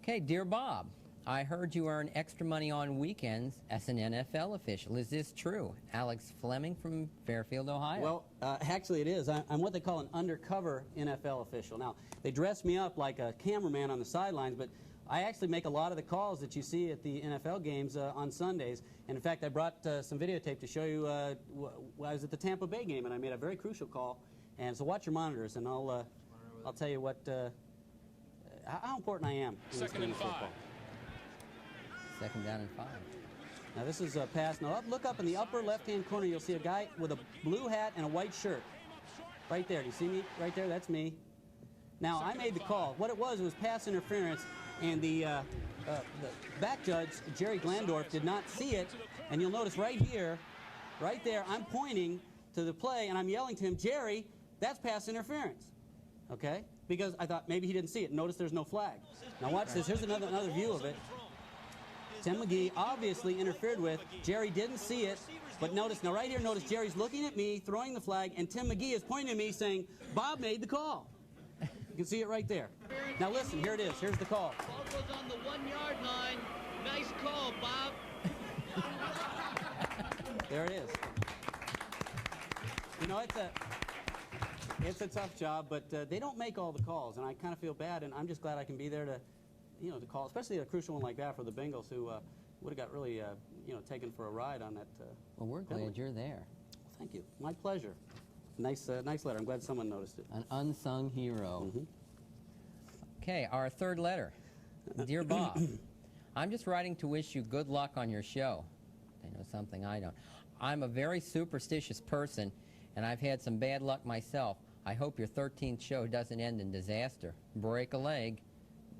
Okay, dear Bob, I heard you earn extra money on weekends as an NFL official. Is this true? Alex Fleming from Fairfield, Ohio. Well, actually it is. I'm what they call an undercover NFL official. Now, they dress me up like a cameraman on the sidelines, but I actually make a lot of the calls that you see at the NFL games on Sundays. And in fact, I brought some videotape to show you. I was at the Tampa Bay game, and I made a very crucial call. And so watch your monitors, and I'll tell you what how important I am. Second and 5. Second down and 5. Now this is a pass. Now look up in the upper left-hand corner. You'll see a guy with a blue hat and a white shirt. Right there. Do you see me? Right there. That's me. Now I made the call. What it was pass interference, and the back judge, Jerry Glandorf, did not see it, And you'll notice right here, right there, I'm pointing to the play, and I'm yelling to him, Jerry, that's pass interference. Okay? Because I thought maybe he didn't see it. Notice there's no flag. Now watch this. Here's another view of it. Tim McGee obviously interfered with. Jerry didn't see it. But notice, now right here, notice Jerry's looking at me, throwing the flag, and Tim McGee is pointing at me saying, Bob made the call. You can see it right there. Now listen, here it is. Here's the call. Ball goes on the 1-yard line. Nice call, Bob. There it is. You know, it's a tough job, but they don't make all the calls, and I kind of feel bad, and I'm just glad I can be there to, you know, to call, especially a crucial one like that for the Bengals, who would have got really, you know, taken for a ride on that. Well, we're glad you're there. Well, thank you. My pleasure. Nice letter. I'm glad someone noticed it. An unsung hero. Mm-hmm. Okay, our third letter. Dear Bob, I'm just writing to wish you good luck on your show. They know something I don't. I'm a very superstitious person, and I've had some bad luck myself. I hope your 13th show doesn't end in disaster. Break a leg.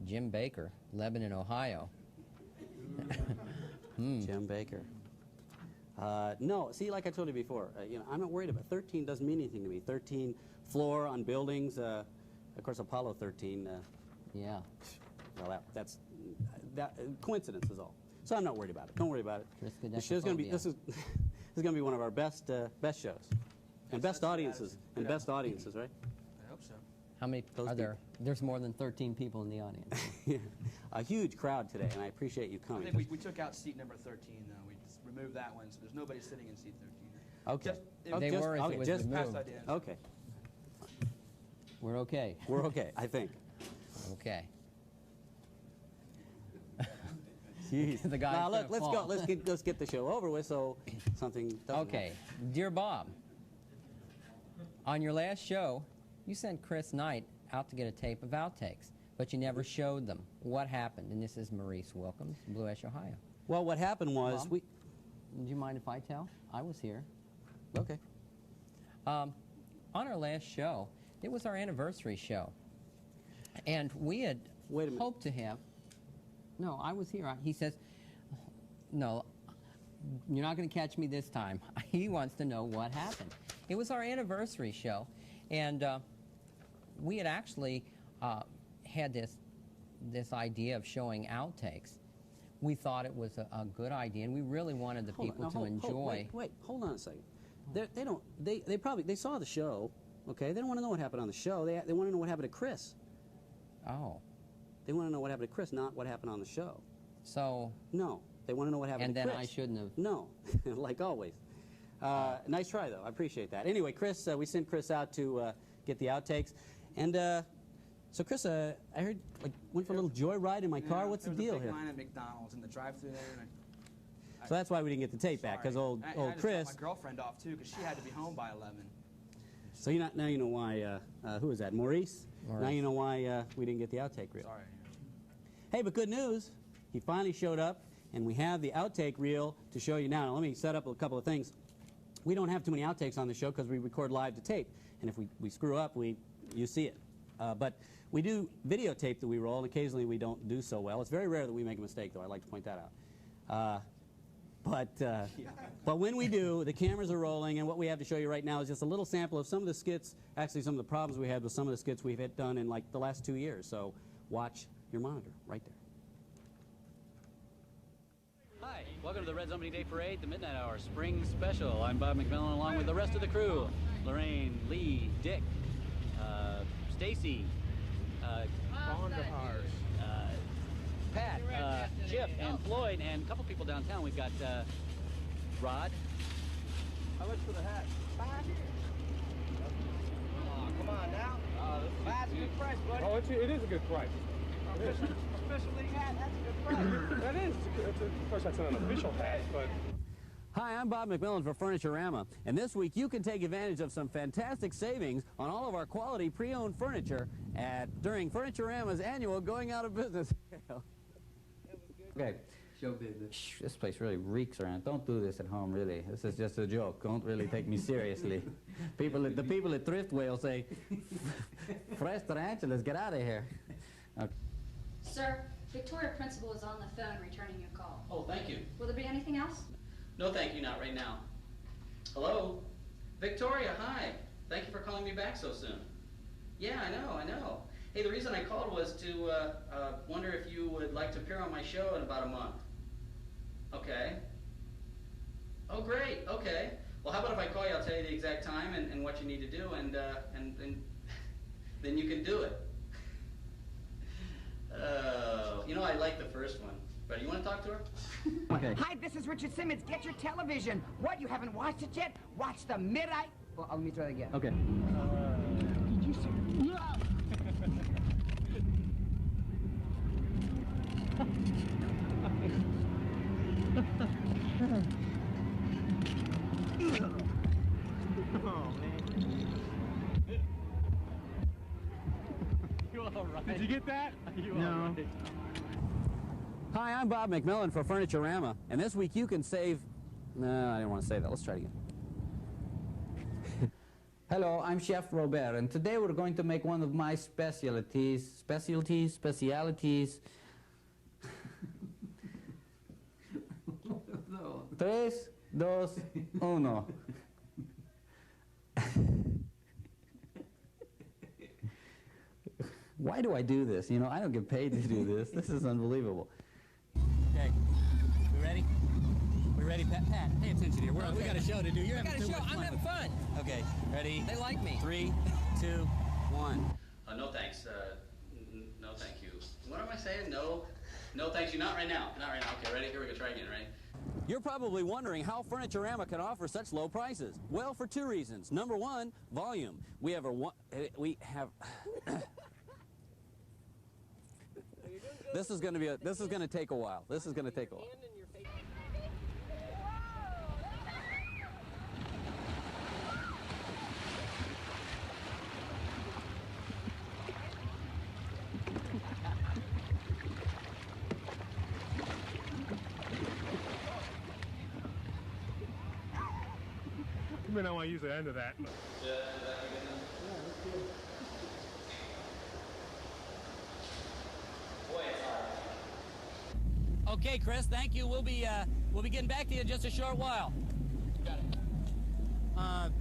Jim Baker, Lebanon, Ohio. Jim Baker. No, see, like I told you before, you know, I'm not worried about it. 13 doesn't mean anything to me. 13 floor on buildings. Of course, Apollo 13. Yeah. Well, that's coincidence is all. So I'm not worried about it. Don't worry about it. This is going to be one of our best shows, and best audiences, right? I hope so. How many are there? There's more than 13 people in the audience. Yeah. A huge crowd today, and I appreciate you coming. I think we took out seat number 13, though. We just removed that one, so there's nobody sitting in seat 13. Okay. Just past ideas. Okay. We're okay. We're okay, I think. Okay. Jeez. The guy. Now look, let's go. Let's get the show over with, so something doesn't Okay, happen. Dear Bob, on your last show, you sent Chris Knight out to get a tape of outtakes, but you never showed them. What happened? And this is Maurice Wilkins, Blue Ash, Ohio. Well, what happened was Bob, do you mind if I tell? I was here. Okay. On our last show, it was our anniversary show, and we had hoped to have. No, I was here. He says, no, you're not going to catch me this time. He wants to know what happened. It was our anniversary show, and we had actually had this idea of showing outtakes. We thought it was a good idea, and we really wanted the people to enjoy. Wait, hold on a second. They saw the show, okay? They don't want to know what happened on the show. They want to know what happened to Chris. Oh. They want to know what happened to Chris, not what happened on the show. So. No, they want to know what happened to Chris. And then I shouldn't have. No, like always. Nice try, though. I appreciate that. Anyway, Chris, we sent Chris out to get the outtakes, and so Chris, I heard went for a little joyride in my car. What's the deal here? There was a big line at McDonald's in the drive-thru there. And so that's why we didn't get the tape back, because old I had to Chris. drop my girlfriend off too, because she had to be home by 11. So now you know why. Who is that? Maurice. Now you know why we didn't get the outtake reel. Sorry. Hey, but good news. He finally showed up, and we have the outtake reel to show you now. Now let me set up a couple of things. We don't have too many outtakes on the show because we record live to tape, and if we screw up, you see it. But we do videotape that we roll, and occasionally we don't do so well. It's very rare that we make a mistake, though. I'd like to point that out. But when we do, the cameras are rolling, and what we have to show you right now is just a little sample of some of the skits, actually some of the problems we had with some of the skits we've done in like the last 2 years. So watch your monitor right there. Hi, welcome to the Red Opening Day Parade, the Midnight Hour Spring Special. I'm Bob McMillian along with the rest of the crew. Lorraine, Lee, Dick, Stacy, Pat, Chip, and Floyd, and a couple people downtown. We've got Rod. How much for the hat? Oh, come on now. That's a good price, buddy. Oh, it is a good price. Official league hat, that's a good price. That is. Of course, that's not an official hat, but... Hi, I'm Bob McMillian for Furniturama, and this week you can take advantage of some fantastic savings on all of our quality pre-owned furniture during Furniturama's annual Going Out of Business sale. Okay. Show business. This place really reeks around. Don't do this at home, really. This is just a joke. Don't really take me seriously. The people at Thriftway will say, fresh tarantulas, get out of here. Okay. Sir, Victoria Principal is on the phone returning your call. Oh, thank you. Will there be anything else? No, thank you, not right now. Hello? Victoria, hi. Thank you for calling me back so soon. Yeah, I know. Hey, the reason I called was to wonder if you would like to appear on my show in about a month. Okay. Oh, great, okay. Well, how about if I call you, I'll tell you the exact time and what you need to do, and then you can do it. You know, I like the first one, but you want to talk to her? Okay. Hi, this is Richard Simmons. Get your television. What, you haven't watched it yet? Watch the midnight... Well, let me try that again. Okay. Did you see... You all right? Did you get that? No. Hi, I'm Bob McMillian for Furniturama, and this week you can save... No, I didn't want to say that. Let's try it again. Hello, I'm Chef Robert, and today we're going to make one of my specialties. Tres, dos, uno. Why do I do this? You know, I don't get paid to do this. This is unbelievable. Okay, we ready? We ready, Pat? Pat, pay attention here. We got a show to do. You're having too much fun. I'm having fun. Okay, ready? They like me. 3, 2, 1. No thanks. No thank you. What am I saying? No thank you. Not right now. Not right now. Okay, ready? Here we go. Try again. Ready? You're probably wondering how Furniturama can offer such low prices. Well, for two reasons. Number one, volume. We have This is going to take a while. This is going to take a while. You may not want to use the end of that. Okay, Chris, thank you. We'll be getting back to you in just a short while. Got it.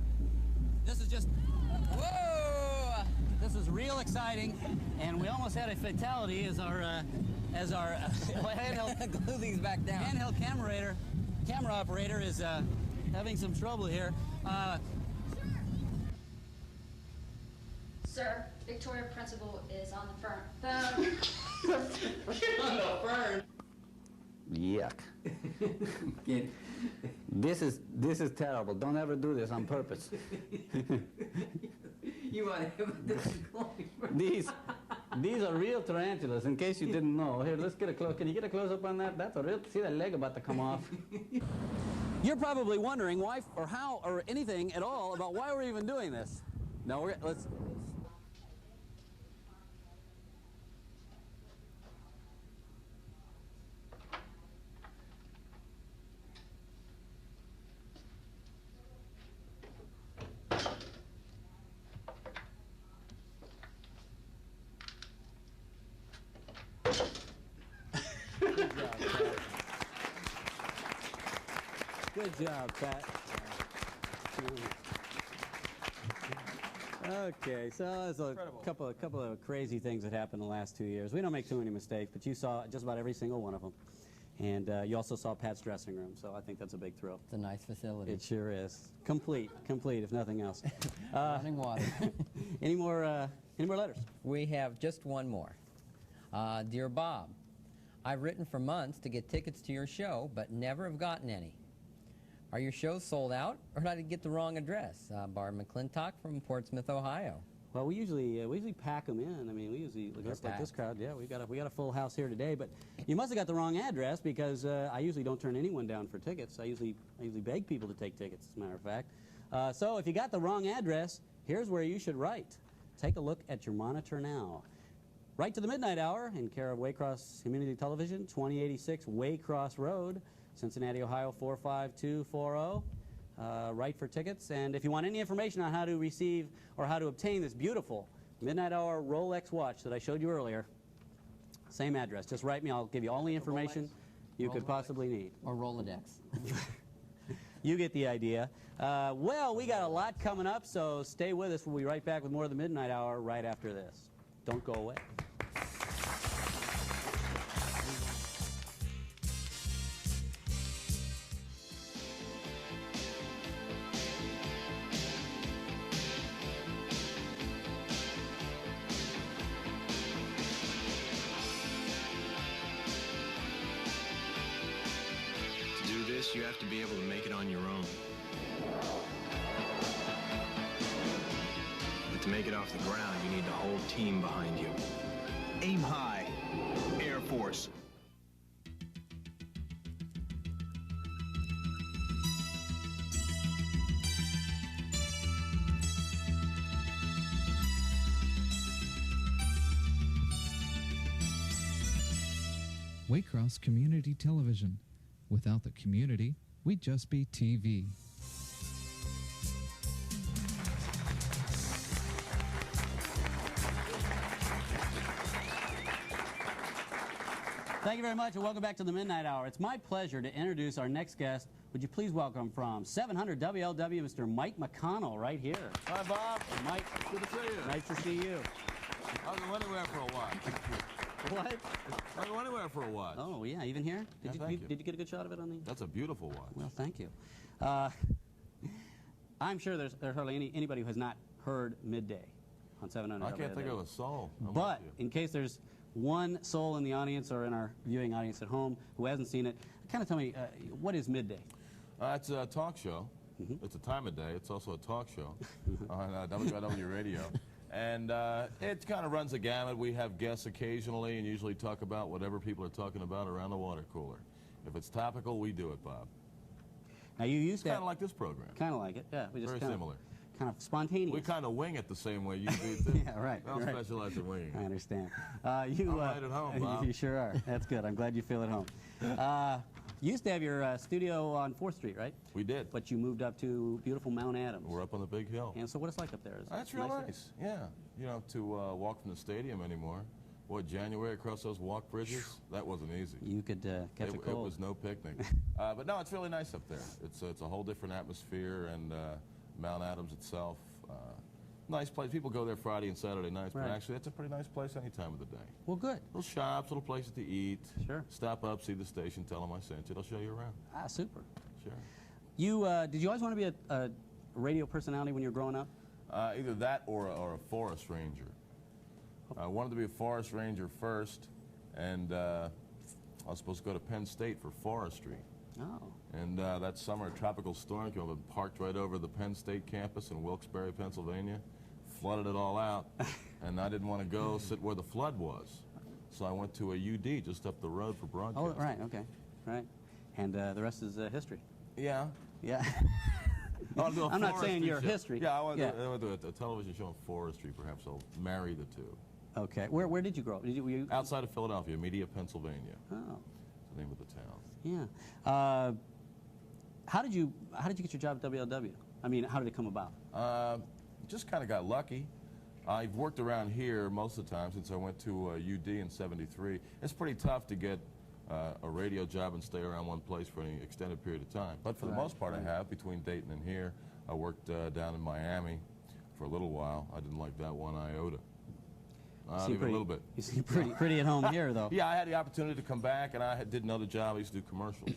This is just... Whoa! This is real exciting, and we almost had a fatality as our handheld... Glue these back down. Handheld camera operator is having some trouble here. Sir, Victoria Principal is on the phone. On the phone. Yuck. This is terrible. Don't ever do this on purpose. You want to have this These are real tarantulas, in case you didn't know. Here, let's get a close. Can you get a close up on that? That's a real. See that leg about to come off. You're probably wondering why, or how, or anything at all about why we're even doing this. No, let's. Good job, Pat. Okay, so there's a couple of crazy things that happened in the last 2 years. We don't make too many mistakes, but you saw just about every single one of them. And you also saw Pat's dressing room, so I think that's a big thrill. It's a nice facility. It sure is. Complete, if nothing else. Running water. Any more letters? We have just one more. Dear Bob, I've written for months to get tickets to your show, but never have gotten any. Are your shows sold out, or did I get the wrong address? Barb McClintock from Portsmouth, Ohio. Well, we usually pack them in. I mean, we usually just like this crowd. Yeah, we got a full house here today. But you must have got the wrong address, because I usually don't turn anyone down for tickets. I usually beg people to take tickets, as a matter of fact. So if you got the wrong address, here's where you should write. Take a look at your monitor now. Write to the Midnight Hour in care of Waycross Community Television, 2086 Waycross Road, Cincinnati, Ohio 45240. Write for tickets. And if you want any information on how to receive or how to obtain this beautiful Midnight Hour Rolex watch that I showed you earlier, same address. Just write me. I'll give you all the information you could possibly need. Or Rolodex. You get the idea. Well, we got a lot coming up, so stay with us. We'll be right back with more of the Midnight Hour right after this. Don't go away. You have to be able to make it on your own. But to make it off the ground, you need the whole team behind you. Aim high, Air Force. Waycross Community Television. Without the community, we'd just be TV. Thank you very much, and welcome back to the Midnight Hour. It's my pleasure to introduce our next guest. Would you please welcome from 700 WLW, Mr. Mike McConnell, right here. Hi, Bob. Mike. Good to see you. Nice to see you. I was anywhere for a while. What? I go anywhere for a watch. Oh, yeah, even here? Did Yeah, you thank did you get a good shot of it on the... That's a beautiful watch. Well, thank you. I'm sure there's hardly anybody who has not heard Midday on 700. I can't think of a soul. But in case there's one soul in the audience or in our viewing audience at home who hasn't seen it, kind of tell me, what is Midday? It's a talk show. It's a time of day. It's also a talk show on WLW Radio. And it kind of runs a gamut. We have guests occasionally and usually talk about whatever people are talking about around the water cooler. If it's topical, we do it, Bob. Now you used to kind of like this program. Kind of like it, yeah. We just Very similar. Kind of spontaneous. We kind of wing it the same way you do too. Yeah, right. I don't specialize in winging. I understand. I'm right at home, Bob. You sure are. That's good. I'm glad you feel at home. You used to have your studio on 4th Street, right? We did. But you moved up to beautiful Mount Adams. We're up on the big hill. And so what it's like up there? That's real nice. Yeah. You know, to walk from the stadium anymore. What, January across those walk bridges? That wasn't easy. You could catch a cold. It was no picnic. But no, it's really nice up there. It's a whole different atmosphere, and Mount Adams itself, nice place. People go there Friday and Saturday nights, but actually it's a pretty nice place any time of the day. Well, good. Little shops, little places to eat. Sure. Stop up, see the station, tell them I sent you. They'll show you around. Ah, super. Sure. You did you always want to be a radio personality when you were growing up? Either that or a forest ranger. I wanted to be a forest ranger first, and I was supposed to go to Penn State for forestry. Oh. And that summer, a tropical storm came up and parked right over the Penn State campus in Wilkes-Barre, Pennsylvania, flooded it all out, and I didn't want to go sit where the flood was. So I went to a UD just up the road for broadcasting. Oh, right, okay, right. And the rest is history. Yeah. Yeah. I'm not saying your history. Yeah, I went to a television show on forestry. Perhaps I'll marry the two. Okay. Where did you grow up? Were you outside of Philadelphia, Media, Pennsylvania? Oh. That's the name of the town. Yeah. How did you get your job at WLW? I mean, how did it come about? Just kind of got lucky. I've worked around here most of the time since I went to UD in '73. It's pretty tough to get a radio job and stay around one place for any extended period of time. But for the most part, I have. Between Dayton and here, I worked down in Miami for a little while. I didn't like that one iota. Not even a little bit. You seem pretty at home here, though. Yeah, I had the opportunity to come back, and I did another job. I used to do commercials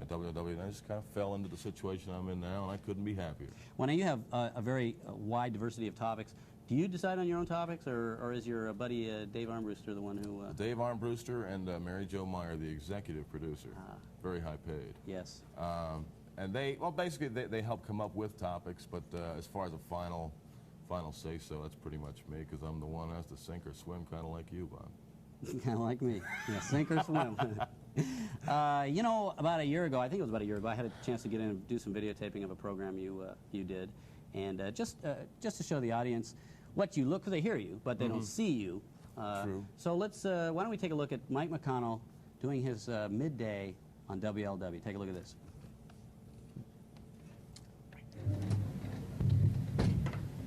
at WLW, and I just kind of fell into the situation I'm in now, and I couldn't be happier. Well, now you have a very wide diversity of topics. Do you decide on your own topics, or is your buddy Dave Armbruster the one who... Dave Armbruster and Mary Jo Meyer, the executive producer, very high paid. Yes. And they, well, basically they help come up with topics, but as far as a final say-so, that's pretty much me, because I'm the one who has to sink or swim, kind of like you, Bob. Kind of like me. Yeah, sink or swim. You know, about a year ago, I think it was about a year ago, I had a chance to get in and do some videotaping of a program you did, and just to show the audience what you look, because they hear you, but they don't see you. True. So let's, why don't we take a look at Mike McConnell doing his midday on WLW. Take a look at this.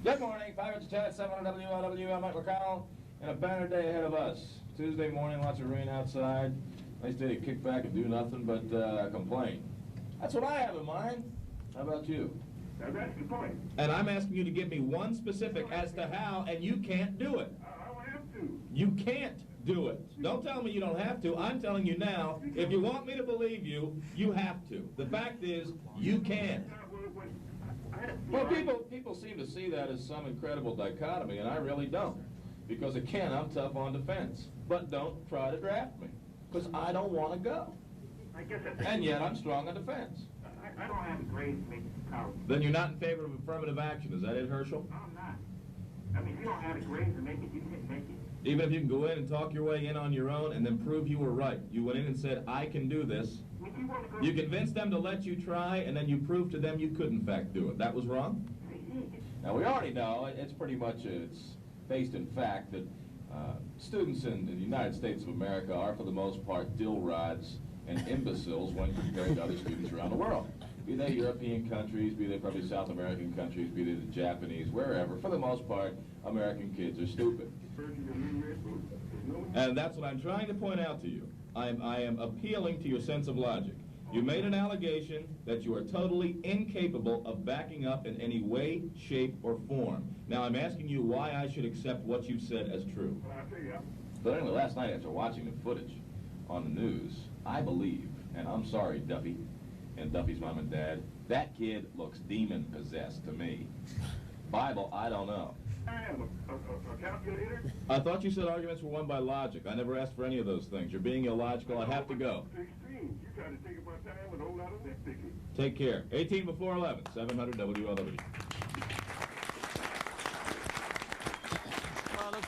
Good morning, 5 to 10 at 7 on WLW. I'm Mike McConnell, and a banner day ahead of us. Tuesday morning, lots of rain outside. Nice day to kick back and do nothing but complain. That's what I have in mind. How about you? Now that's the point. And I'm asking you to give me one specific as to how, and you can't do it. I don't have to. You can't do it. Don't tell me you don't have to. I'm telling you now, if you want me to believe you, you have to. The fact is, you can't. Well, people seem to see that as some incredible dichotomy, and I really don't. Because again, I'm tough on defense. But don't try to draft me, because I don't want to go. I guess And yet I'm strong on defense. I don't have a grade to make it count. Then you're not in favor of affirmative action. Is that it, Herschel? No, I'm not. I mean, if you don't have a grade to make it, you can't make it. Even if you can go in and talk your way in on your own and then prove you were right. You went in and said, I can do this. You convinced them to let you try, and then you proved to them you could in fact do it. That was wrong? Now, we already know, it's pretty much, it's based in fact that students in the United States of America are, for the most part, dill rods and imbeciles when compared to other students around the world. Be they European countries, be they probably South American countries, be they the Japanese, wherever, for the most part, American kids are stupid. And that's what I'm trying to point out to you. I am appealing to your sense of logic. You made an allegation that you are totally incapable of backing up in any way, shape, or form. Now I'm asking you why I should accept what you've said as true. But anyway, last night after watching the footage on the news, I believe, and I'm sorry, Duffy, and Duffy's mom and dad, that kid looks demon-possessed to me. Bible, I don't know. I am a calculator. I thought you said arguments were won by logic. I never asked for any of those things. You're being illogical. I have to go. Extreme. You try to take up my time with a whole lot of nitpicking. Take care. 18 before 11, 700 WLW.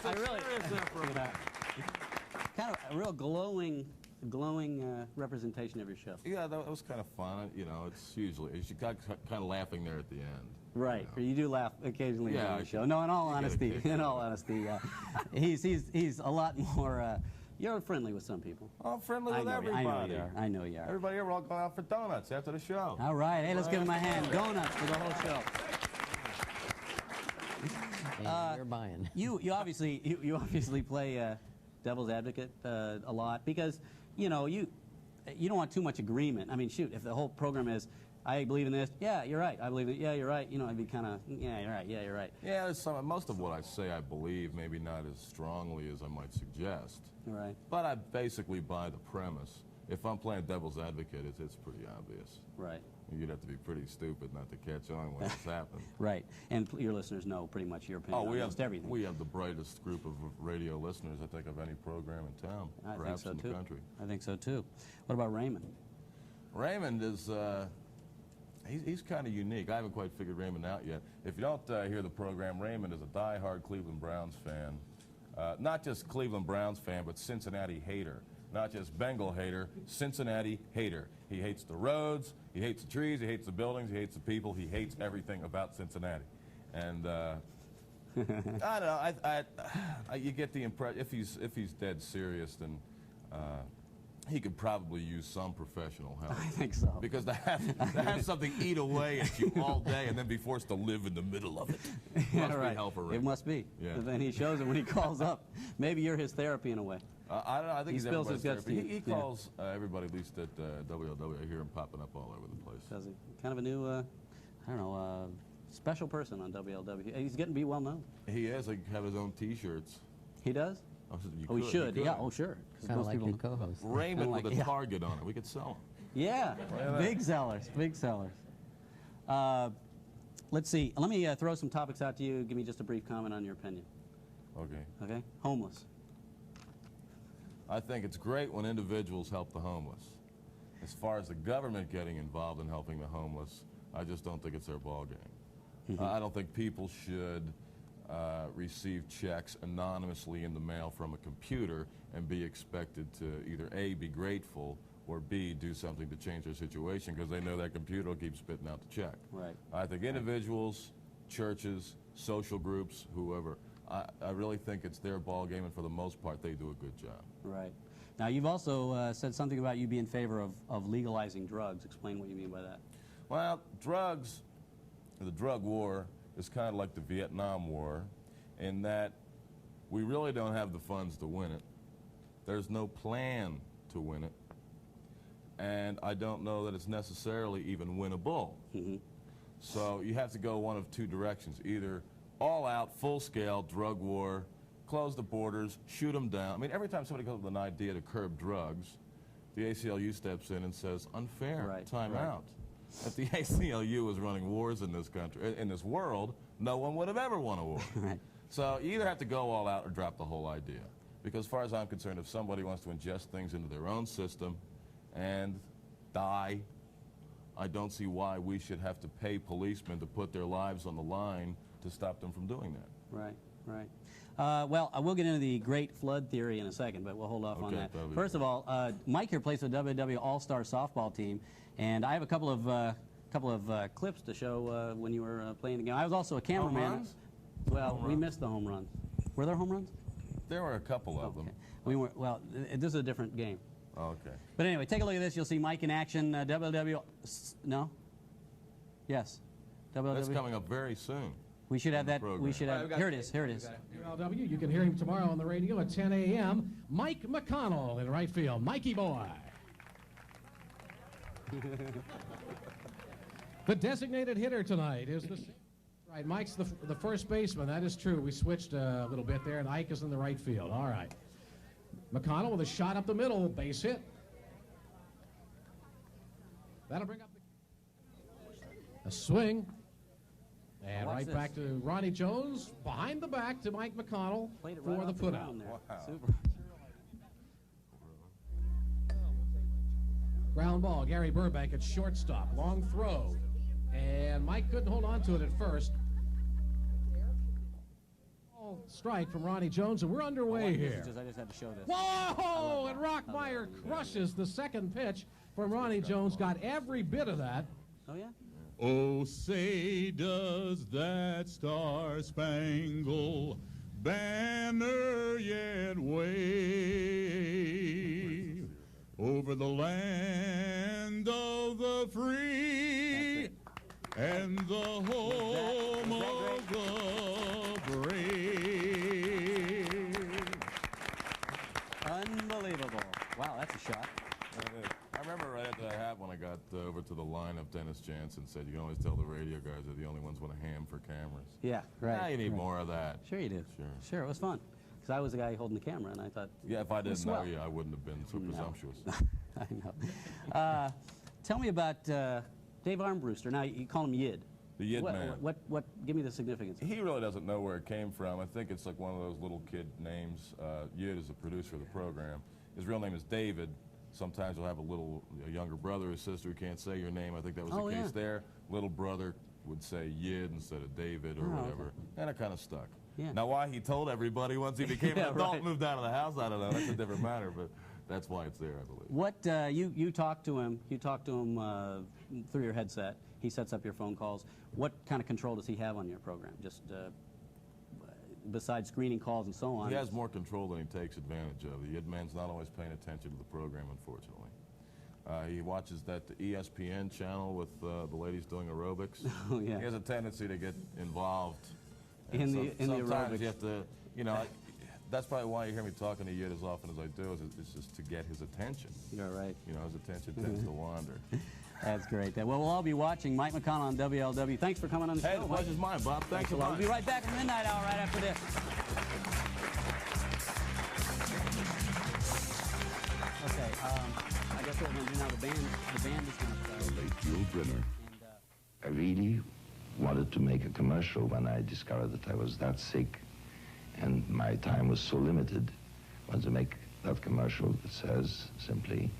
I really, kind of a real glowing representation of your show. Yeah, that was kind of fun. You know, it's usually, you got kind of laughing there at the end. Right, you do laugh occasionally Yeah, on the show. No, in all honesty, he's a lot more. You're friendly with some people. I'm friendly with everybody. I know you are. Everybody here, we're all going out for donuts after the show. All right, hey, let's give him a hand. Donuts for the whole show. You're buying. You obviously play devil's advocate a lot because you don't want too much agreement. I mean, shoot, if the whole program is, I believe in this, yeah, you're right. I believe it, yeah, you're right. You know, it'd be kind of, yeah, you're right, yeah, you're right. Yeah, most of what I say I believe, maybe not as strongly as I might suggest. Right. But I basically buy the premise. If I'm playing devil's advocate, it's pretty obvious. Right. You'd have to be pretty stupid not to catch on when it's happened. Right. And your listeners know pretty much your opinion on almost everything. We have the brightest group of radio listeners, I think, of any program in town, perhaps in the country. I think so, too. What about Raymond? Raymond is, he's kind of unique. I haven't quite figured Raymond out yet. If you don't hear the program, Raymond is a die-hard Cleveland Browns fan. Not just Cleveland Browns fan, but Cincinnati hater. Not just Bengal hater, Cincinnati hater. He hates the roads, he hates the trees, he hates the buildings, he hates the people, he hates everything about Cincinnati. And I don't know, you get the impression, if he's dead serious, then he could probably use some professional help. I think so. Because to have something eat away at you all day and then be forced to live in the middle of it must be hell for Raymond. It must be. Yeah. And then he shows it when he calls up. Maybe you're his therapy in a way. I don't know. I think he he's spills his guts to you. He calls everybody, at least at WLW. I hear him popping up all over the place. Does he? Kind of a new, I don't know, special person on WLW. He's getting to be well known. He is. He have his own T-shirts. He does? He should. Yeah. Oh, sure. Kind of like your co-host. Raymond with a target on it. We could sell him. Yeah. Big sellers. Big sellers. Let's see. Let me throw some topics out to you. Give me just a brief comment on your opinion. Okay. Okay. Homeless. I think it's great when individuals help the homeless. As far as the government getting involved in helping the homeless, I just don't think it's their ball game. I don't think people should receive checks anonymously in the mail from a computer and be expected to either A, be grateful, or B, do something to change their situation because they know that computer will keep spitting out the check. Right. I think individuals, churches, social groups, whoever, I really think it's their ball game, and for the most part, they do a good job. Right. Now, you've also said something about you being in favor of legalizing drugs. Explain what you mean by that. Well, drugs, the drug war is kind of like the Vietnam War in that we really don't have the funds to win it. There's no plan to win it. And I don't know that it's necessarily even winnable. So you have to go one of two directions. Either all out, full-scale drug war, close the borders, shoot them down. I mean, every time somebody comes with an idea to curb drugs, the ACLU steps in and says, unfair, time out. If the ACLU was running wars in this country, in this world, no one would have ever won a war. So you either have to go all out or drop the whole idea. Because as far as I'm concerned, if somebody wants to ingest things into their own system and die, I don't see why we should have to pay policemen to put their lives on the line to stop them from doing that. Right, right. Well, we'll get into the great flood theory in a second, but we'll hold off on that. First of all, Mike here plays the WW All-Star softball team, and I have a couple of clips to show when you were playing the game. I was also a cameraman. Home runs? Well, we missed the home runs. Were there home runs? There were a couple of them. We were, well, this is a different game. Okay. But anyway, take a look at this. You'll see Mike in action. WW. No? Yes. WW. That's coming up very soon. We should have that. We should have. Here it is. Here it is. ULW, you can hear him tomorrow on the radio at 10 a.m. Mike McConnell in right field. Mikey boy. The designated hitter tonight is the... Right, Mike's the first baseman. That is true. We switched a little bit there, and Ike is in the right field. All right. McConnell with a shot up the middle. Base hit. That'll bring up a swing. And right back to Ronnie Jones, behind the back to Mike McConnell for the putout. Wow. Super. Ground ball, Gary Burbank at shortstop. Long throw. And Mike couldn't hold on to it at first. Strike from Ronnie Jones, and we're underway here. I just had to show this. Whoa! And Rockmeyer crushes the second pitch from Ronnie Jones. Got every bit of that. Oh, yeah? Oh, say does that star-spangled banner yet wave over the land of the free and the home of the brave. Unbelievable. Wow, that's a shot. I remember right after that happened when I got over to the lineup, Dennis Jansen said, you can always tell the radio guys are the only ones with a ham for cameras. Yeah, right. Now you need right. more of that. Sure you do. Sure, it was fun. Because I was the guy holding the camera, and I thought... Yeah, if I didn't know you, I wouldn't have been so presumptuous. I know. Tell me about Dave Armbruster. Now, you call him Yid. The Yid man. Give me the significance. He really doesn't know where it came from. I think it's like one of those little kid names. Yid is the producer of the program. His real name is David. Sometimes you'll have a younger brother or sister who can't say your name. I think that was the case there. Little brother would say Yid instead of David or whatever. And it kind of stuck. Yeah. Now, why he told everybody once he became an adult, moved out of the house, I don't know. That's a different matter, but that's why it's there, I believe. What you talk to him? You talk to him through your headset. He sets up your phone calls. What kind of control does he have on your program? Just besides screening calls and so on. He has more control than he takes advantage of. The Yid man's not always paying attention to the program, unfortunately. He watches that ESPN channel with the ladies doing aerobics. Oh, yeah. He has a tendency to get involved. In the sometimes aerobics. You have to, that's probably why you hear me talking to Yid as often as I do, is it's just to get his attention. You're right. His attention tends to wander. That's great. Well, we'll all be watching Mike McConnell on WLW. Thanks for coming on the show. Hey, the pleasure's mine, Bob. Thanks a lot. We'll be right back in the Midnight Hour right after this. Okay, I guess what we're going to do now, the band is going to start. Late Jules Brenner. I really wanted to make a commercial when I discovered that I was that sick and my time was so limited. I wanted to make that commercial that says simply,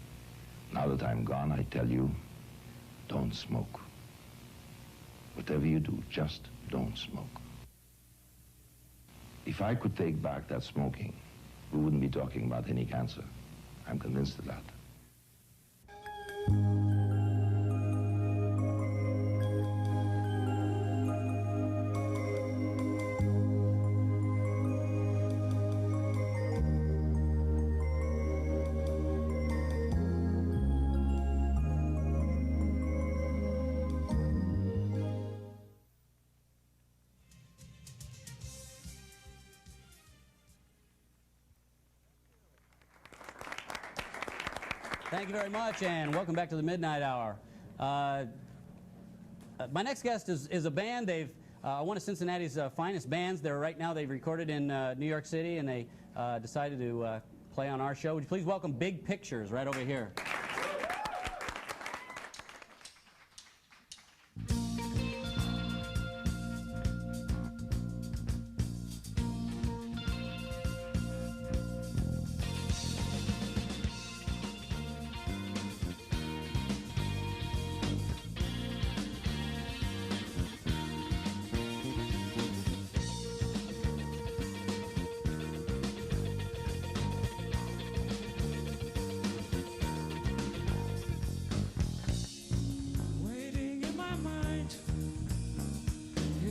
now that I'm gone, I tell you, don't smoke. Whatever you do, just don't smoke. If I could take back that smoking, we wouldn't be talking about any cancer. I'm convinced of that. Thank you very much, and welcome back to the Midnight Hour. My next guest is a band. They've one of Cincinnati's finest bands. Right now they've recorded in New York City, and they decided to play on our show. Would you please welcome Big Pictures right over here.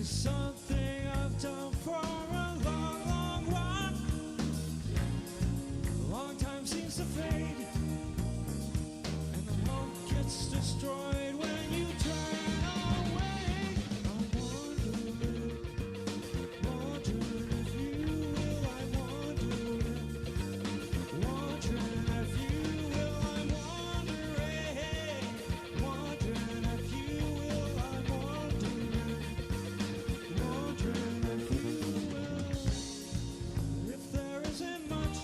Something I've done for a long, long while. Long time seems to fade, and the hope gets destroyed when you turn away. I wonder if you will. I wonder if you will. I'm wondering if you will. I'm wondering. If there isn't much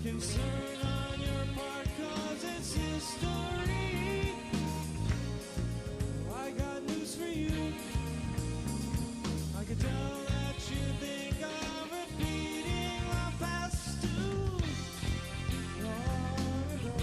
concern on your part, 'cause it's history, I got news for you. I could tell that you think I'm repeating my past too long ago.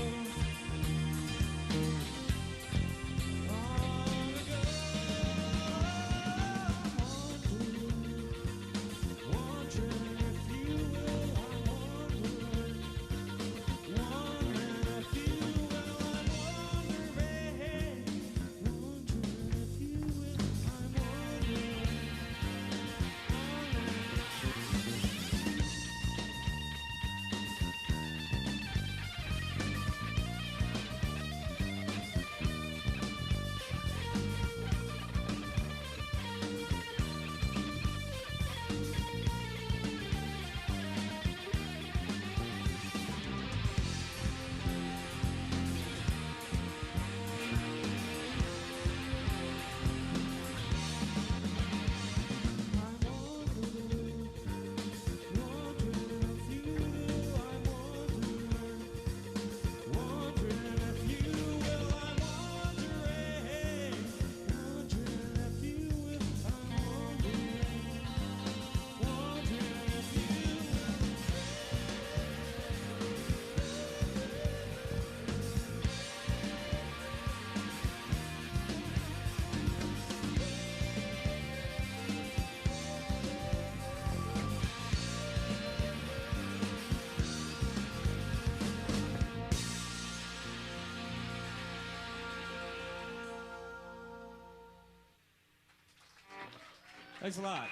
Thanks a lot.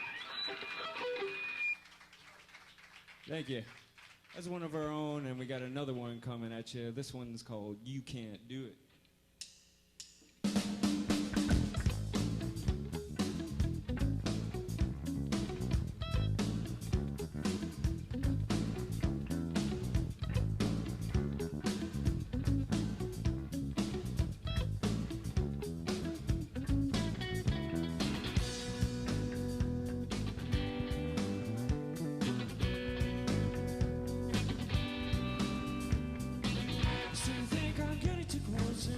Thank you. That's one of our own, and we got another one coming at you. This one's called You Can't Do It. So you think I'm getting too close?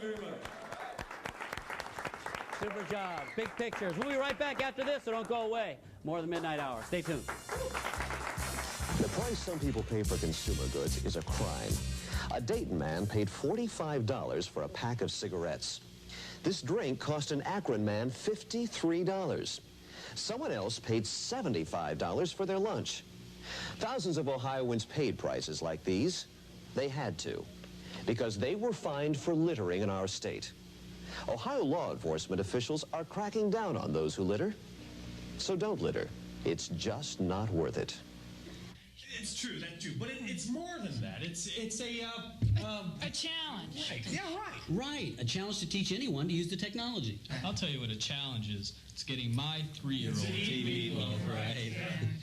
very much. Super job. Big pictures. We'll be right back after this, so don't go away. More of the Midnight Hour. Stay tuned. The price some people pay for consumer goods is a crime. A Dayton man paid $45 for a pack of cigarettes. This drink cost an Akron man $53. Someone else paid $75 for their lunch. Thousands of Ohioans paid prices like these. They had to, because they were fined for littering in our state. Ohio law enforcement officials are cracking down on those who litter. So don't litter. It's just not worth it. It's true, that's true. But it's more than that. It's a challenge. Right. Yeah, right. Right. A challenge to teach anyone to use the technology. I'll tell you what a challenge is. It's getting my 3-year-old TV. Well, right. I've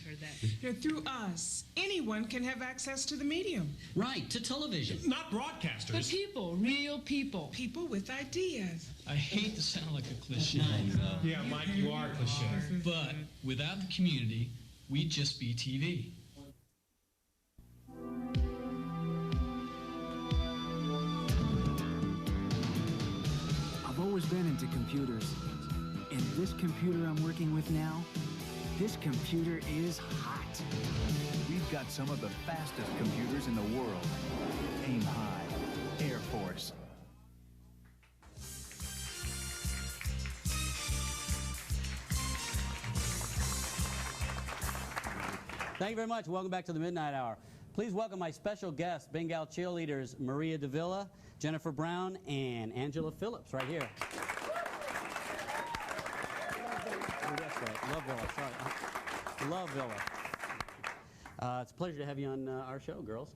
heard that. You know, through us, anyone can have access to the medium. Right, to television. Not broadcasters. But people, real people. People with ideas. I hate to sound like a cliche. Yeah, Mike, you are a cliche. But without the community, we'd just be TV. I've always been into computers, and this computer I'm working with now, this computer is hot. We've got some of the fastest computers in the world. Aim high. Air Force. Thank you very much. Welcome back to the Midnight Hour. Please welcome my special guests, Bengal cheerleaders Maria Davila, Jennifer Brown, and Angela Phillips, right here. Oh, that's right. Love Villa. Sorry. Love Villa. It's a pleasure to have you on our show, girls.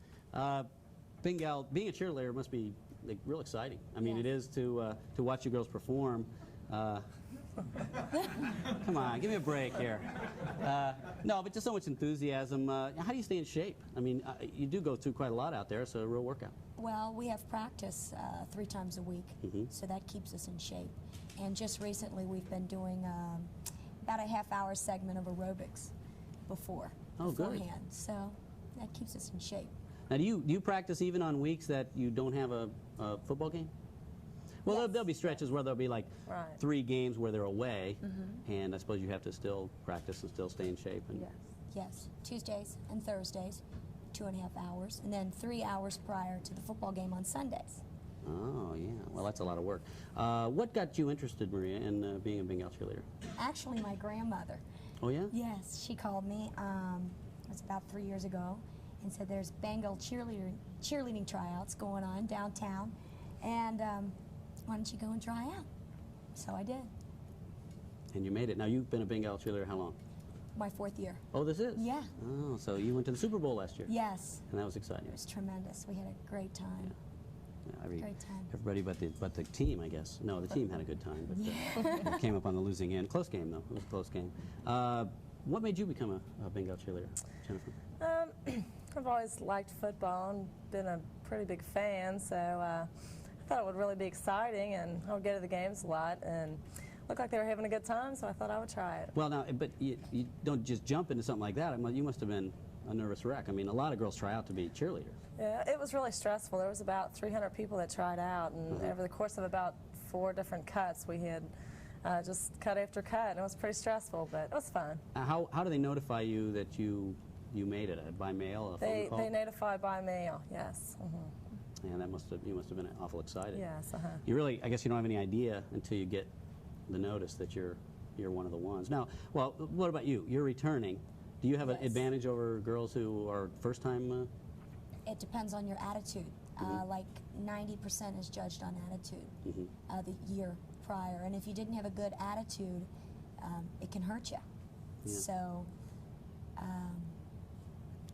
Bengal, being a cheerleader must be like, real exciting. I mean, it is to watch you girls perform. Come on, give me a break here. No, but just so much enthusiasm. How do you stay in shape? I mean, you do go through quite a lot out there, so a real workout. Well, we have practice 3 times a week, so that keeps us in shape. And just recently, we've been doing about a half-hour segment of aerobics beforehand. So that keeps us in shape. Now, do you practice even on weeks that you don't have a football game? Well, Yes. there'll be stretches where there'll be like Right. 3 games where they're away, and I suppose you have to still practice and still stay in shape. And Yes, Tuesdays and Thursdays, 2.5 hours, and then 3 hours prior to the football game on Sundays. Oh, yeah. Well, that's a lot of work. What got you interested, Maria, in being a Bengal cheerleader? Actually, my grandmother. Oh, yeah? Yes, she called me, it was about 3 years ago, and said there's Bengal cheerleading tryouts going on downtown, and why don't you go and try out? So I did. And you made it. Now, you've been a Bengal cheerleader how long? My 4th year. Oh, this is? Yeah. Oh, so you went to the Super Bowl last year? Yes. And that was exciting. It was tremendous. We had a great time. Yeah, Great time. Everybody but the team, I guess. No, the team had a good time, but they came up on the losing end. Close game, though. It was a close game. What made you become a Bengal cheerleader, Jennifer? I've always liked football and been a pretty big fan, so I thought it would really be exciting, and I would go to the games a lot, and looked like they were having a good time, so I thought I would try it. Well, now, but you don't just jump into something like that. You must have been a nervous wreck. I mean, a lot of girls try out to be cheerleaders. Yeah, it was really stressful. There was about 300 people that tried out, and over the course of about 4 different cuts, we had just cut after cut, and it was pretty stressful, but it was fun. How do they notify you that you made it? By mail, a phone call? They notify by mail, yes. And that you must have been awful excited. Yes, You really, I guess you don't have any idea until you get the notice that you're one of the ones. Now, well, what about you? You're returning. Do you have an advantage over girls who are first time? It depends on your attitude. Like 90% is judged on attitude the year prior. And if you didn't have a good attitude, it can hurt you. Yeah. So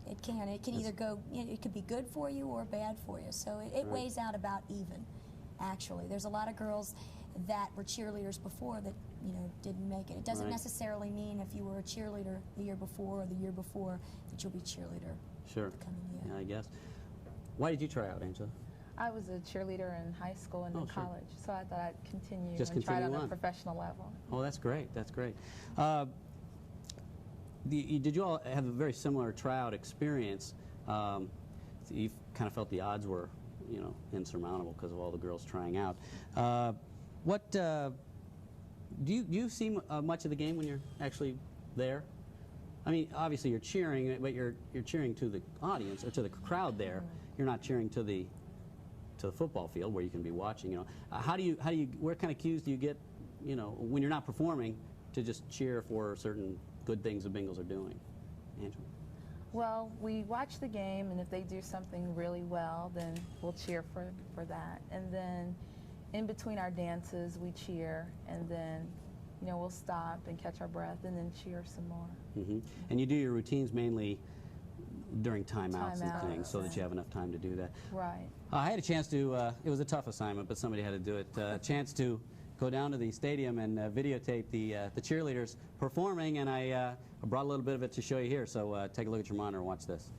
it can either go, it could be good for you or bad for you. So it weighs out about even, actually. There's a lot of girls that were cheerleaders before that, didn't make it. It doesn't necessarily mean if you were a cheerleader the year before or the year before that you'll be cheerleader. Sure. Yeah, I guess. Why did you try out, Angela? I was a cheerleader in high school and in college, so I thought I'd continue and try it on a professional level. Oh, that's great. That's great. Did you all have a very similar tryout experience? You kind of felt the odds were you know, insurmountable because of all the girls trying out. What do you see much of the game when you're actually there? I mean, obviously you're cheering, but you're cheering to the audience or to the crowd there. You're not cheering to the football field where you can be watching. You know, what kind of cues do you get, you know, when you're not performing, to just cheer for certain good things the Bengals are doing? Angela? Well, we watch the game, and if they do something really well, then we'll cheer for that. And then in between our dances, we cheer, and then, you know, we'll stop and catch our breath and then cheer some more. Mm-hmm. And you do your routines mainly during timeouts and things, so that you have enough time to do that. Right. I had a chance to, it was a tough assignment, but somebody had to do it, a chance to go down to the stadium and videotape the cheerleaders performing, and I brought a little bit of it to show you here, so take a look at your monitor and watch this.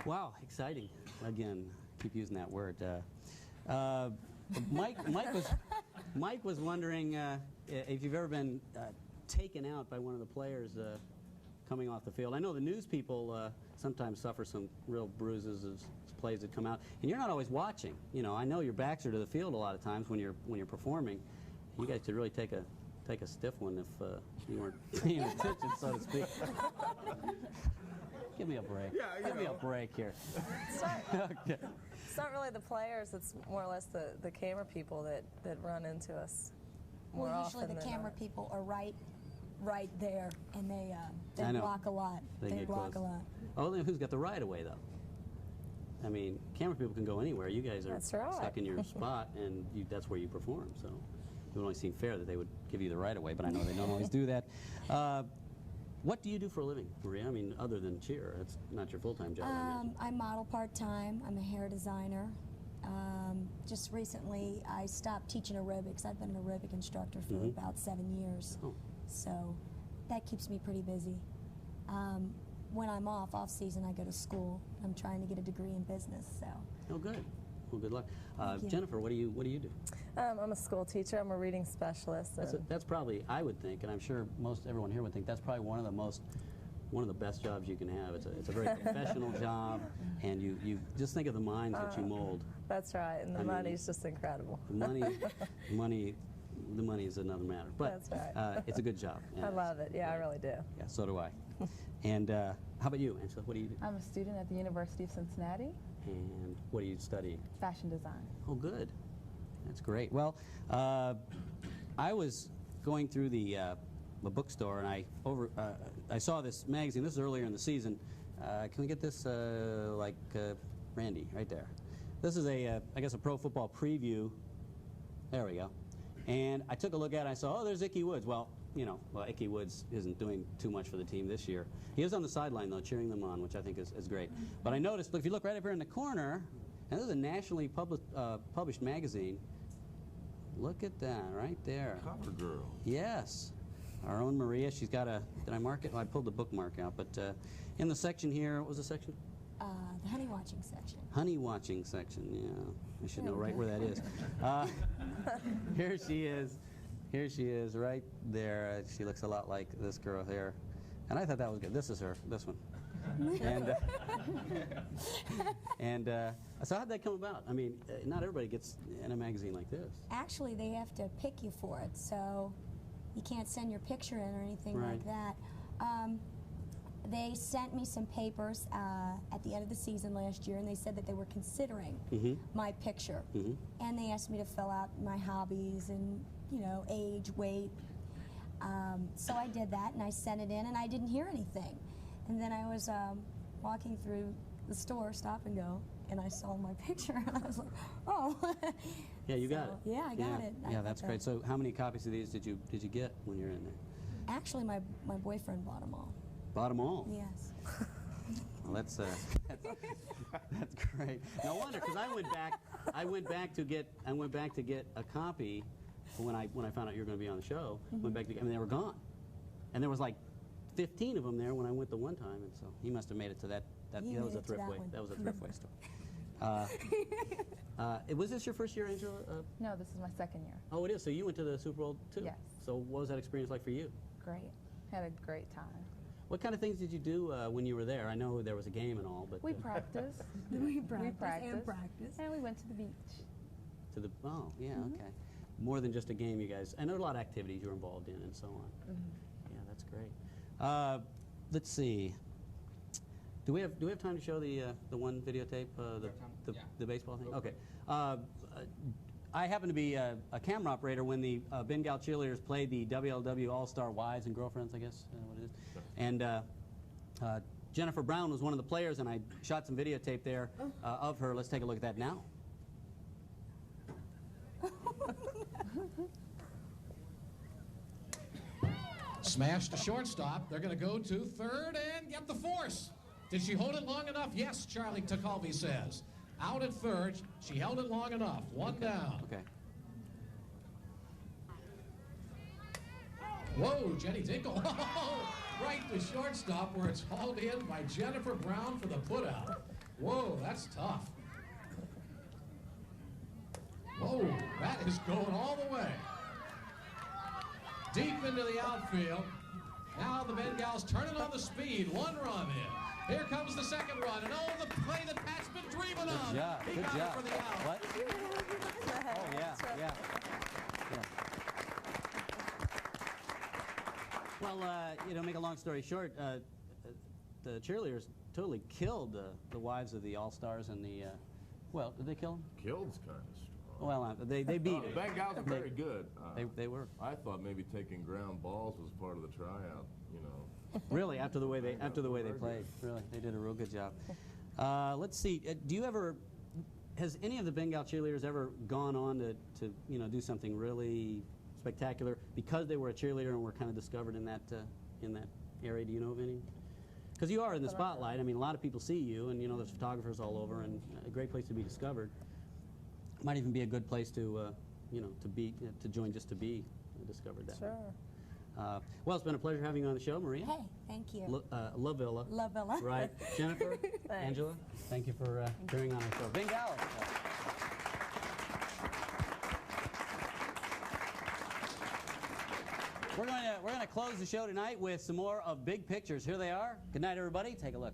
Wow, exciting. Again, keep using that word. Mike was wondering if you've ever been taken out by one of the players coming off the field. I know the news people sometimes suffer some real bruises as plays that come out, and you're not always watching. You know, I know your backs are to the field a lot of times when you're performing. You guys could really take a stiff one if you weren't paying attention, so to speak. Give me a break. Yeah, give me a break here. Okay. It's not really the players, it's more or less the camera people that run into us more well, usually often the than camera not. people are right there, and they block a lot. They block a lot. Oh, then who's got the right of way, though? I mean, camera people can go anywhere. You guys are stuck in your spot, and that's where you perform. So it would only seem fair that they would give you the right of way, but I know they don't always do that. What do you do for a living, Maria? I mean, other than cheer, it's not your full-time job. I model part-time. I'm a hair designer. Just recently, I stopped teaching aerobics. I've been an aerobic instructor for about 7 years. Oh. So that keeps me pretty busy. When I'm off-season, I go to school. I'm trying to get a degree in business. So. Oh, good. Well, good luck. Jennifer, what do you do? I'm a school teacher. I'm a reading specialist. That's probably, I would think, and I'm sure everyone here would think, that's probably one of the best jobs you can have. It's a very professional job, and you just think of the minds that you mold. That's right, and the money's just incredible. The money is another matter. But that's right. It's a good job. I love it. Yeah, I really do. Yeah, so do I. And how about you, Angela? What do you do? I'm a student at the University of Cincinnati. And what are you studying? Fashion design. Oh, good. That's great. Well, I was going through the bookstore, and I saw this magazine. This is earlier in the season. Can we get this, Randy, right there? This is I guess a pro football preview. There we go. And I took a look at it, and I saw, oh, there's Ickey Woods. Well, Ickey Woods isn't doing too much for the team this year. He is on the sideline, though, cheering them on, which I think is great. But I noticed, if you look right up here in the corner, and this is a nationally published magazine. Look at that, right there. Cover girl. Yes. Our own Maria. She's got did I mark it? Oh, I pulled the bookmark out. But in the section here, what was the section? The honey watching section. Honey watching section, yeah. I should know right where that is. Here she is. Here she is, right there. She looks a lot like this girl here. And I thought that was good. This is her, this one. And so how'd that come about? I mean, not everybody gets in a magazine like this. Actually, they have to pick you for it, so you can't send your picture in or anything like that. They sent me some papers at the end of the season last year, and they said that they were considering my picture. And they asked me to fill out my hobbies and, you know, age, weight. So I did that, and I sent it in, and I didn't hear anything. And then I was walking through the store, Stop and Go, and I saw my picture, and I was like, oh. Yeah, you got it. Yeah, I got it. Yeah, that's great. So how many copies of these did you get when you were in there? Actually, my boyfriend bought them all. Bought them all? Yes. Well, that's great. No wonder, because I went back to get a copy when I found out you were going to be on the show. Went back to get, I mean, they were gone, and there was like 15 of them there when I went the one time, and so he must have made it to that. That was a thriftway. That was a thriftway store. Was this your first year, Angela? No, this is my second year. Oh, it is. So you went to the Super Bowl too. Yes. So what was that experience like for you? Great. Had a great time. What kind of things did you do when you were there? I know there was a game and all, but we practiced. We practiced. And we went to the beach. To the okay. More than just a game, you guys. And there were a lot of activities you were involved in and so on. Yeah, that's great. Let's see. Do we have time to show the one videotape, the baseball thing? Okay. I happen to be a camera operator when the Bengal cheerleaders played the WLW All-Star Wives and Girlfriends, I guess what it is. And Jennifer Brown was one of the players, and I shot some videotape there of her. Let's take a look at that now. Smash to shortstop. They're going to go to third and get the force. Did she hold it long enough? Yes, Charlie Tacalvi says. Out at third. She held it long enough. One down. Okay. Whoa, Jenny Dinkle. Right to shortstop where it's hauled in by Jennifer Brown for the putout. Whoa, that's tough. Whoa, that is going all the way. Deep into the outfield. Now the Bengals turning on the speed. One run in. Here comes the second run, and the play that Pat's been dreaming of. Good job. He Good got job. it for the out. What? Oh, yeah. Well, make a long story short, the cheerleaders totally killed the wives of the All-Stars and the, well, did they kill them? Killed's kind of strong. Well, they beat it. The Bengals are very good. They were. I thought maybe taking ground balls was part of the tryout, you know. Really, after the way they played, really, they did a real good job. Let's see. Has any of the Bengal cheerleaders ever gone on to do something really spectacular because they were a cheerleader and were kind of discovered in that area? Do you know of any? Because you are in the spotlight. I mean, a lot of people see you, and there's photographers all over, and a great place to be discovered. Might even be a good place to join just to be discovered that way. Sure. Well, it's been a pleasure having you on the show, Maria. Hey, thank you. Love Villa. Love Villa. Right. Jennifer, Thanks. Angela, thank you for appearing on our show. Bengals. We're going to close the show tonight with some more of Big Pictures. Here they are. Good night, everybody. Take a look.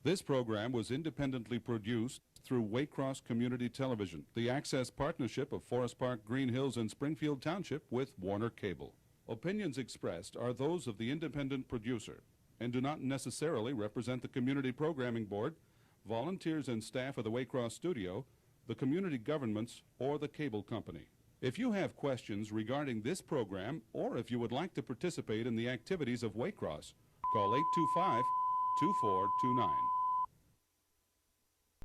This program was independently produced through Waycross Community Television, the access partnership of Forest Park, Green Hills, and Springfield Township with Warner Cable. Opinions expressed are those of the independent producer and do not necessarily represent the Community Programming Board, volunteers and staff of the Waycross Studio, the community governments, or the cable company. If you have questions regarding this program, or if you would like to participate in the activities of Waycross, call 825-2429.